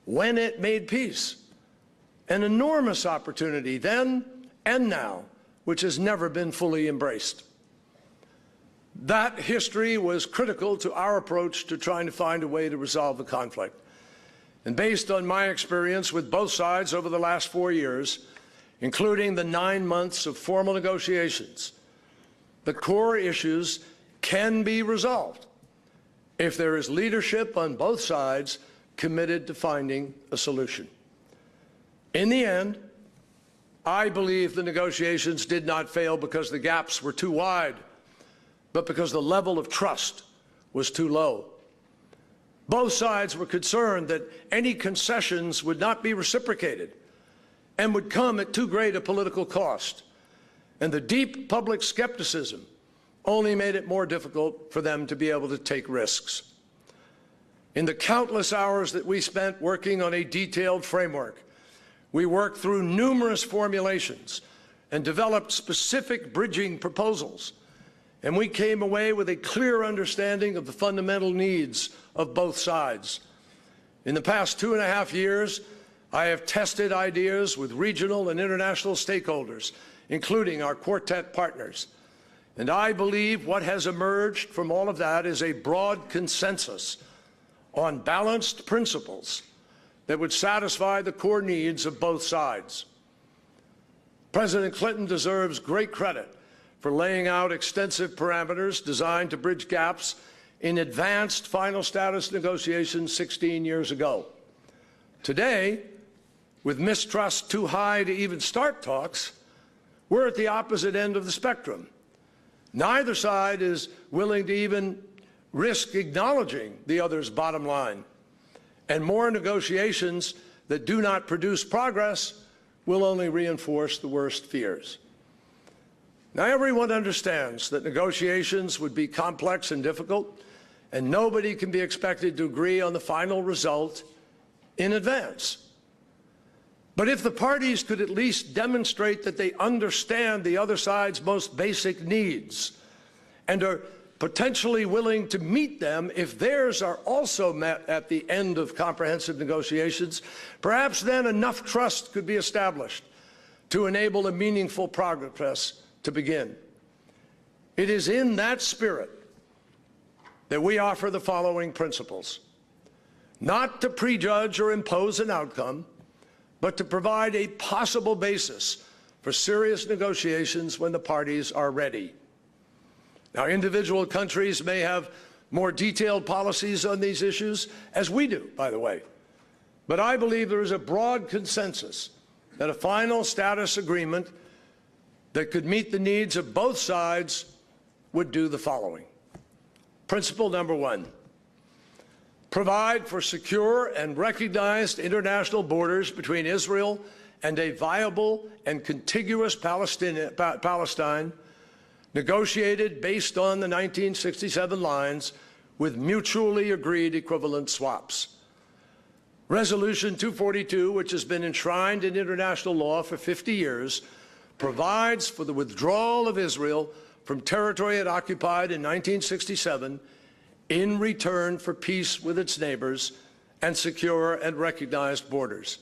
when it made peace. An enormous opportunity then and now, which has never been fully embraced. That history was critical to our approach to trying to find a way to resolve the conflict. And based on my experience with both sides over the last 4 years, including the 9 months of formal negotiations, the core issues can be resolved if there is leadership on both sides committed to finding a solution. In the end, I believe the negotiations did not fail because the gaps were too wide, but because the level of trust was too low. Both sides were concerned that any concessions would not be reciprocated and would come at too great a political cost. And the deep public skepticism only made it more difficult for them to be able to take risks. In the countless hours that we spent working on a detailed framework, we worked through numerous formulations and developed specific bridging proposals. And we came away with a clear understanding of the fundamental needs of both sides. In the past 2.5 years, I have tested ideas with regional and international stakeholders, including our quartet partners. And I believe what has emerged from all of that is a broad consensus on balanced principles that would satisfy the core needs of both sides. President Clinton deserves great credit for laying out extensive parameters designed to bridge gaps in advanced final status negotiations 16 years ago. Today, with mistrust too high to even start talks, we're at the opposite end of the spectrum. Neither side is willing to even risk acknowledging the other's bottom line. And more negotiations that do not produce progress will only reinforce the worst fears. Now, everyone understands that negotiations would be complex and difficult, and nobody can be expected to agree on the final result in advance. But if the parties could at least demonstrate that they understand the other side's most basic needs and are potentially willing to meet them if theirs are also met at the end of comprehensive negotiations, perhaps then enough trust could be established to enable a meaningful progress to begin. It is in that spirit that we offer the following principles: not to prejudge or impose an outcome, but to provide a possible basis for serious negotiations when the parties are ready. Now, individual countries may have more detailed policies on these issues, as we do, by the way. But I believe there is a broad consensus that a final status agreement that could meet the needs of both sides would do the following. Principle number one: provide for secure and recognized international borders between Israel and a viable and contiguous Palestine, negotiated based on the 1967 lines with mutually agreed equivalent swaps. Resolution 242, which has been enshrined in international law for 50 years, provides for the withdrawal of Israel from territory it occupied in 1967 in return for peace with its neighbors and secure and recognized borders.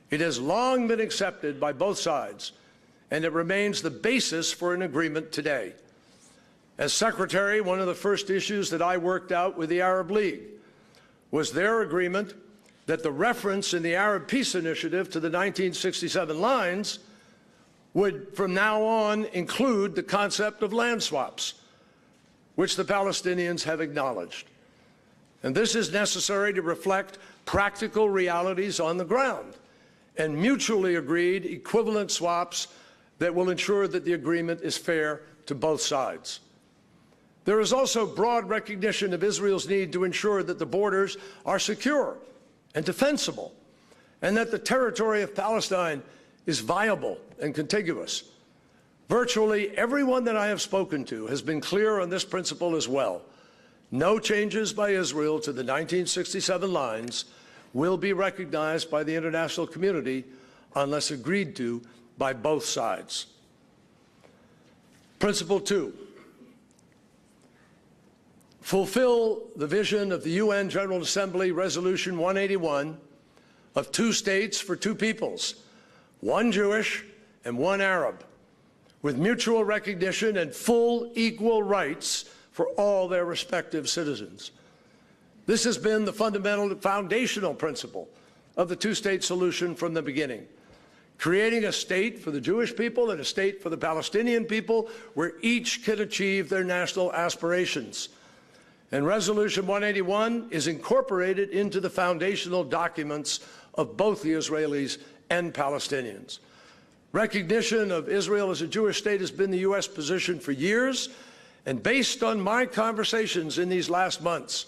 It has long been accepted by both sides, and it remains the basis for an agreement today. As Secretary, one of the first issues that I worked out with the Arab League was their agreement that the reference in the Arab Peace Initiative to the 1967 lines would from now on include the concept of land swaps, which the Palestinians have acknowledged. And this is necessary to reflect practical realities on the ground and mutually agreed equivalent swaps that will ensure that the agreement is fair to both sides. There is also broad recognition of Israel's need to ensure that the borders are secure and defensible, and that the territory of Palestine is viable and contiguous. Virtually everyone that I have spoken to has been clear on this principle as well. No changes by Israel to the 1967 lines will be recognized by the international community unless agreed to by both sides. Principle two: fulfill the vision of the UN General Assembly Resolution 181 of 2 states for 2 peoples, one Jewish and one Arab, with mutual recognition and full equal rights for all their respective citizens. This has been the fundamental foundational principle of the 2-state solution from the beginning, creating a state for the Jewish people and a state for the Palestinian people where each can achieve their national aspirations. And Resolution 181 is incorporated into the foundational documents of both the Israelis and Palestinians. Recognition of Israel as a Jewish state has been the U.S. position for years, and based on my conversations in these last months,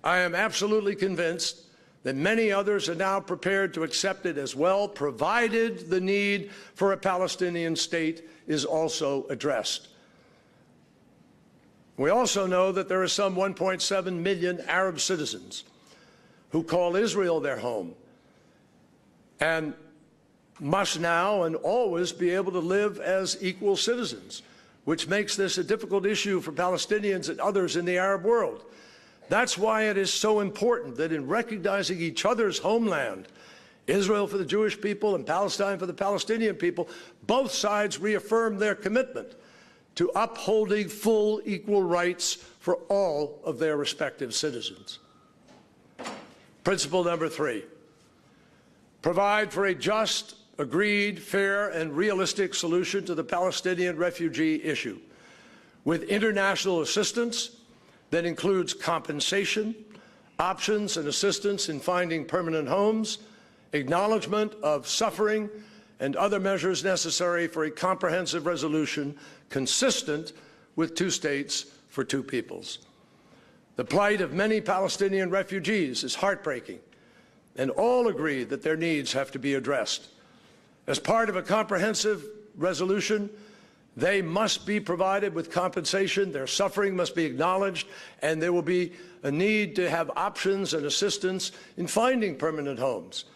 I am absolutely convinced that many others are now prepared to accept it as well, provided the need for a Palestinian state is also addressed. We also know that there are some 1.7 million Arab citizens who call Israel their home and must now and always be able to live as equal citizens, which makes this a difficult issue for Palestinians and others in the Arab world. That's why it is so important that in recognizing each other's homeland, Israel for the Jewish people and Palestine for the Palestinian people, both sides reaffirm their commitment to upholding full equal rights for all of their respective citizens. Principle number 3, provide for a just, agreed, fair, and realistic solution to the Palestinian refugee issue, with international assistance that includes compensation, options and assistance in finding permanent homes, acknowledgement of suffering, and other measures necessary for a comprehensive resolution consistent with two states for two peoples. The plight of many Palestinian refugees is heartbreaking, and all agree that their needs have to be addressed. As part of a comprehensive resolution, they must be provided with compensation, their suffering must be acknowledged, and there will be a need to have options and assistance in finding permanent homes.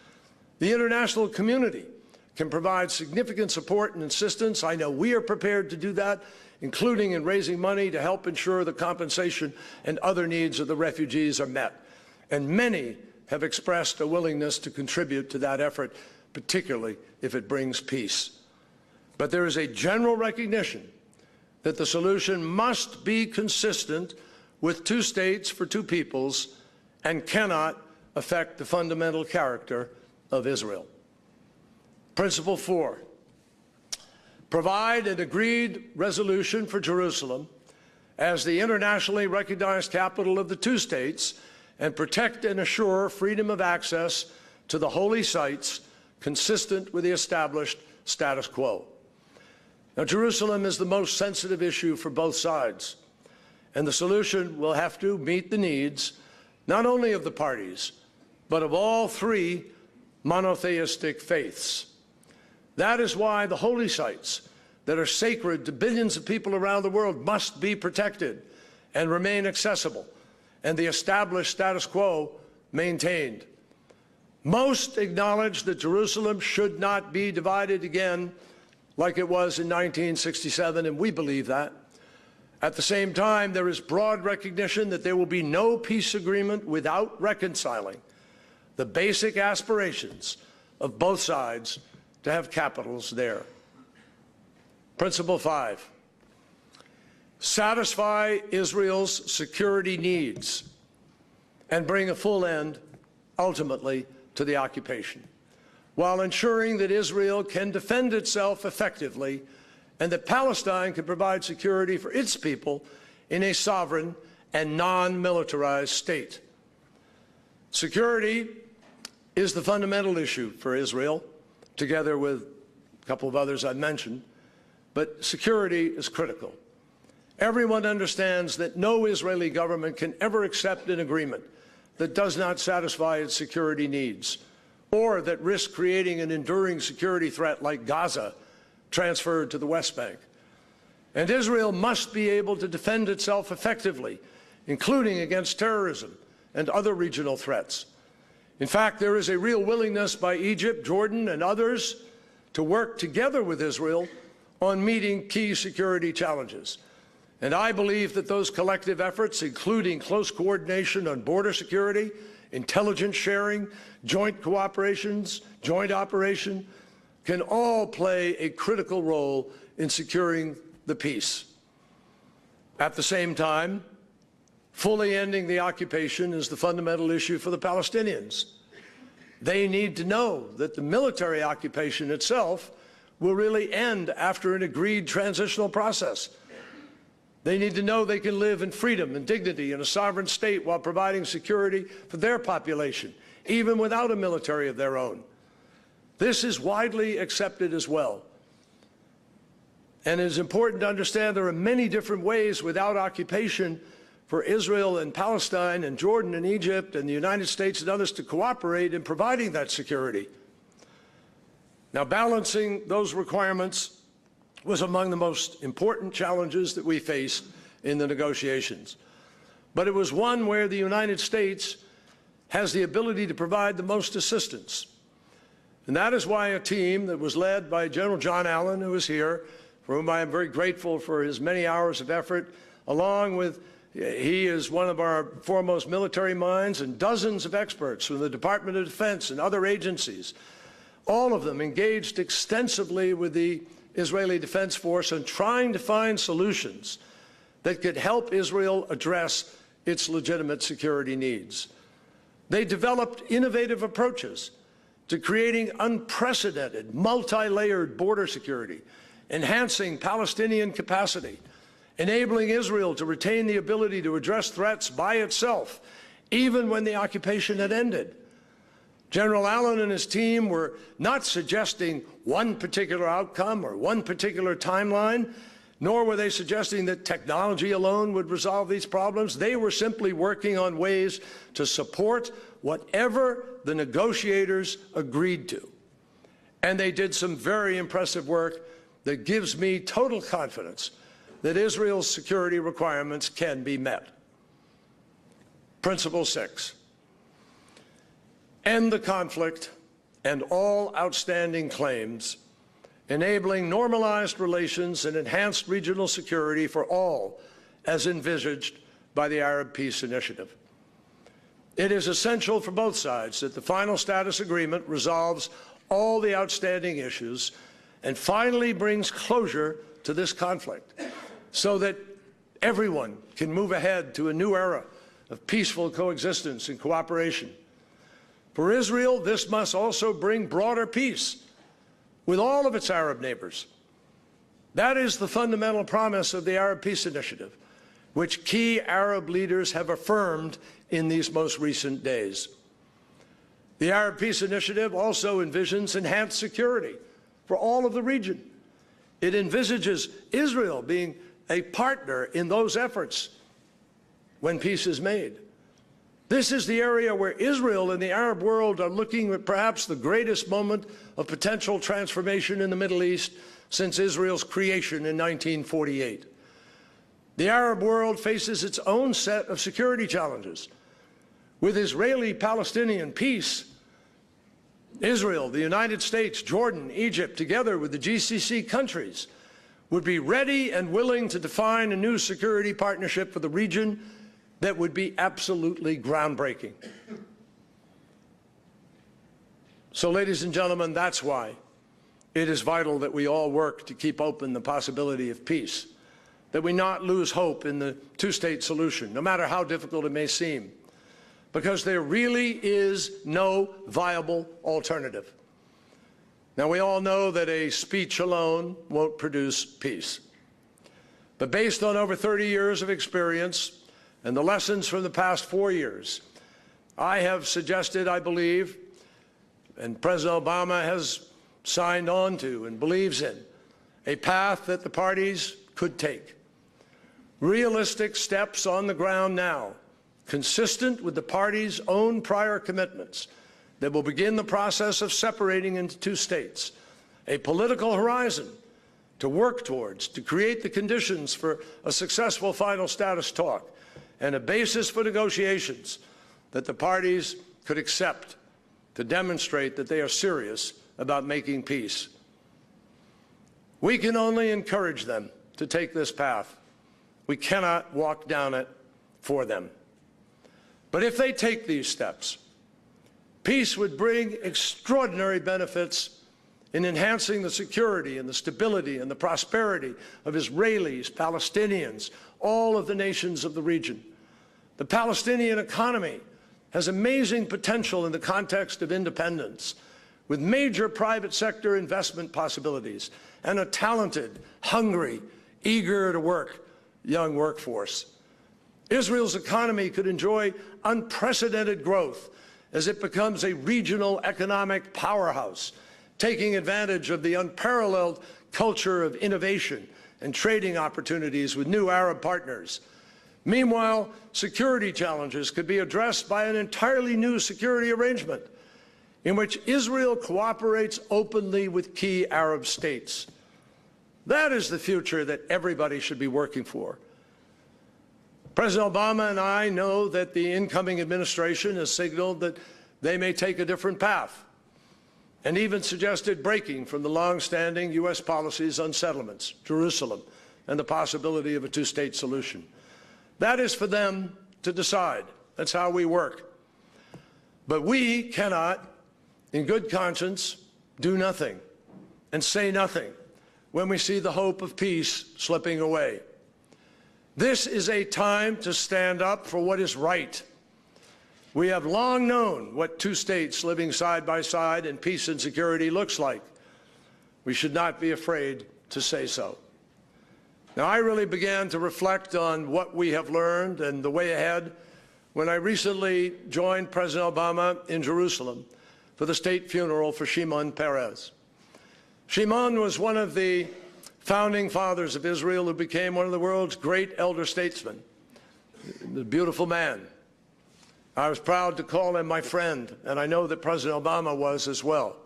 The international community can provide significant support and assistance. I know we are prepared to do that, including in raising money to help ensure the compensation and other needs of the refugees are met. And many have expressed a willingness to contribute to that effort, particularly if it brings peace. But there is a general recognition that the solution must be consistent with two states for two peoples and cannot affect the fundamental character of Israel. Principle 4, provide an agreed resolution for Jerusalem as the internationally recognized capital of the two states and protect and assure freedom of access to the holy sites consistent with the established status quo. Now, Jerusalem is the most sensitive issue for both sides, and the solution will have to meet the needs not only of the parties, but of all three monotheistic faiths. That is why the holy sites that are sacred to billions of people around the world must be protected and remain accessible, and the established status quo maintained. Most acknowledge that Jerusalem should not be divided again like it was in 1967, and we believe that. At the same time, there is broad recognition that there will be no peace agreement without reconciling the basic aspirations of both sides to have capitals there. Principle 5, satisfy Israel's security needs and bring a full end, ultimately, to the occupation, while ensuring that Israel can defend itself effectively and that Palestine can provide security for its people in a sovereign and non-militarized state. Security is the fundamental issue for Israel, together with a couple of others I mentioned, but security is critical. Everyone understands that no Israeli government can ever accept an agreement that does not satisfy its security needs, or that risks creating an enduring security threat like Gaza transferred to the West Bank. And Israel must be able to defend itself effectively, including against terrorism and other regional threats. In fact, there is a real willingness by Egypt, Jordan, and others to work together with Israel on meeting key security challenges. And I believe that those collective efforts, including close coordination on border security, intelligence sharing, joint cooperations, joint operation, can all play a critical role in securing the peace. At the same time, fully ending the occupation is the fundamental issue for the Palestinians. They need to know that the military occupation itself will really end after an agreed transitional process. They need to know they can live in freedom and dignity in a sovereign state while providing security for their population, even without a military of their own. This is widely accepted as well. And it is important to understand there are many different ways without occupation for Israel and Palestine and Jordan and Egypt and the United States and others to cooperate in providing that security. Now, balancing those requirements was among the most important challenges that we faced in the negotiations. But it was one where the United States has the ability to provide the most assistance. And that is why a team that was led by General John Allen, who is here, for whom I am very grateful for his many hours of effort, along with, he is one of our foremost military minds, and dozens of experts from the Department of Defense and other agencies, all of them engaged extensively with the Israeli Defense Force on trying to find solutions that could help Israel address its legitimate security needs. They developed innovative approaches to creating unprecedented, multi-layered border security, enhancing Palestinian capacity, enabling Israel to retain the ability to address threats by itself, even when the occupation had ended. General Allen and his team were not suggesting one particular outcome or one particular timeline, nor were they suggesting that technology alone would resolve these problems. They were simply working on ways to support whatever the negotiators agreed to. And they did some very impressive work that gives me total confidence that Israel's security requirements can be met. Principle 6. End the conflict and all outstanding claims, enabling normalized relations and enhanced regional security for all, as envisaged by the Arab Peace Initiative. It is essential for both sides that the final status agreement resolves all the outstanding issues and finally brings closure to this conflict so that everyone can move ahead to a new era of peaceful coexistence and cooperation. For Israel, this must also bring broader peace with all of its Arab neighbors. That is the fundamental promise of the Arab Peace Initiative, which key Arab leaders have affirmed in these most recent days. The Arab Peace Initiative also envisions enhanced security for all of the region. It envisages Israel being a partner in those efforts when peace is made. This is the area where Israel and the Arab world are looking at perhaps the greatest moment of potential transformation in the Middle East since Israel's creation in 1948. The Arab world faces its own set of security challenges. With Israeli-Palestinian peace, Israel, the United States, Jordan, Egypt, together with the GCC countries, would be ready and willing to define a new security partnership for the region that would be absolutely groundbreaking. So, ladies and gentlemen, that's why it is vital that we all work to keep open the possibility of peace, that we not lose hope in the two-state solution, no matter how difficult it may seem, because there really is no viable alternative. Now, we all know that a speech alone won't produce peace. But based on over 30 years of experience and the lessons from the past 4 years, I have suggested, I believe, and President Obama has signed on to and believes in, a path that the parties could take. Realistic steps on the ground now, consistent with the parties' own prior commitments, that will begin the process of separating into two states, a political horizon to work towards, to create the conditions for a successful final status talk, and a basis for negotiations that the parties could accept to demonstrate that they are serious about making peace. We can only encourage them to take this path. We cannot walk down it for them. But if they take these steps, peace would bring extraordinary benefits in enhancing the security and the stability and the prosperity of Israelis, Palestinians, all of the nations of the region. The Palestinian economy has amazing potential in the context of independence, with major private sector investment possibilities and a talented, hungry, eager to work young workforce. Israel's economy could enjoy unprecedented growth as it becomes a regional economic powerhouse, taking advantage of the unparalleled culture of innovation and trading opportunities with new Arab partners. Meanwhile, security challenges could be addressed by an entirely new security arrangement in which Israel cooperates openly with key Arab states. That is the future that everybody should be working for. President Obama and I know that the incoming administration has signaled that they may take a different path, and even suggested breaking from the long-standing U.S. policies on settlements, Jerusalem, and the possibility of a two-state solution. That is for them to decide. That's how we work. But we cannot, in good conscience, do nothing and say nothing when we see the hope of peace slipping away. This is a time to stand up for what is right. We have long known what two states living side by side in peace and security looks like. We should not be afraid to say so. Now, I really began to reflect on what we have learned and the way ahead when I recently joined President Obama in Jerusalem for the state funeral for Shimon Peres. Shimon was one of the founding fathers of Israel who became one of the world's great elder statesmen. A beautiful man. I was proud to call him my friend, and I know that President Obama was as well.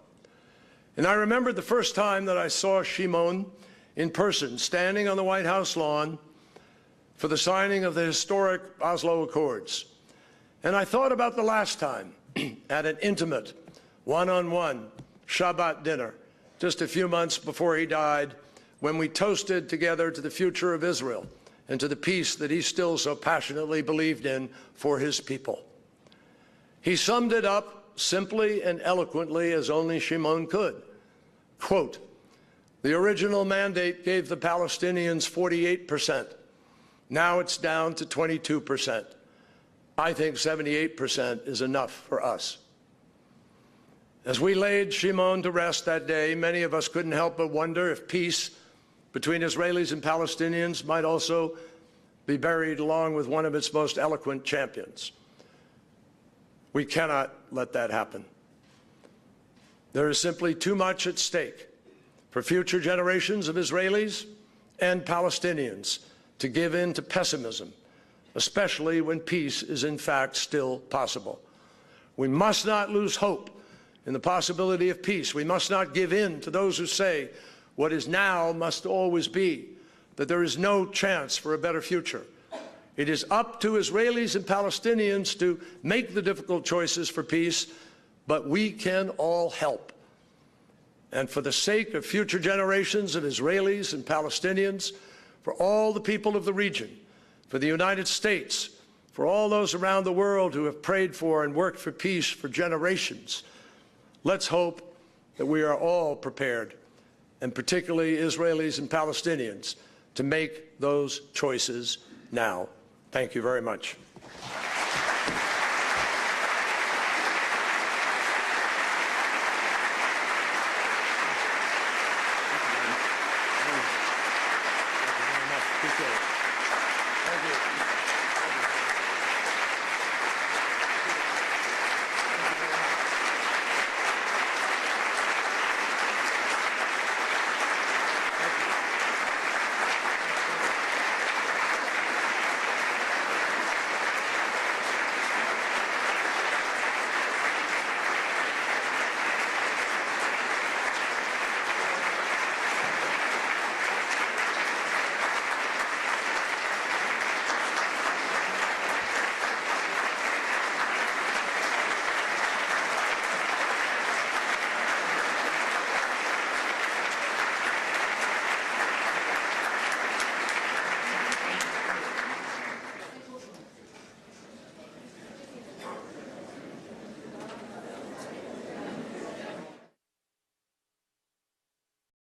And I remembered the first time that I saw Shimon in person, standing on the White House lawn for the signing of the historic Oslo Accords. And I thought about the last time at an intimate, one-on-one Shabbat dinner, just a few months before he died, when we toasted together to the future of Israel and to the peace that he still so passionately believed in for his people. He summed it up simply and eloquently as only Shimon could. Quote, "The original mandate gave the Palestinians 48%. Now it's down to 22%. I think 78% is enough for us." As we laid Shimon to rest that day, many of us couldn't help but wonder if peace between Israelis and Palestinians might also be buried along with one of its most eloquent champions. We cannot let that happen. There is simply too much at stake for future generations of Israelis and Palestinians to give in to pessimism, especially when peace is in fact still possible. We must not lose hope in the possibility of peace. We must not give in to those who say what is now must always be, that there is no chance for a better future. It is up to Israelis and Palestinians to make the difficult choices for peace, but we can all help. And for the sake of future generations of Israelis and Palestinians, for all the people of the region, for the United States, for all those around the world who have prayed for and worked for peace for generations, let's hope that we are all prepared, and particularly Israelis and Palestinians, to make those choices now. Thank you very much.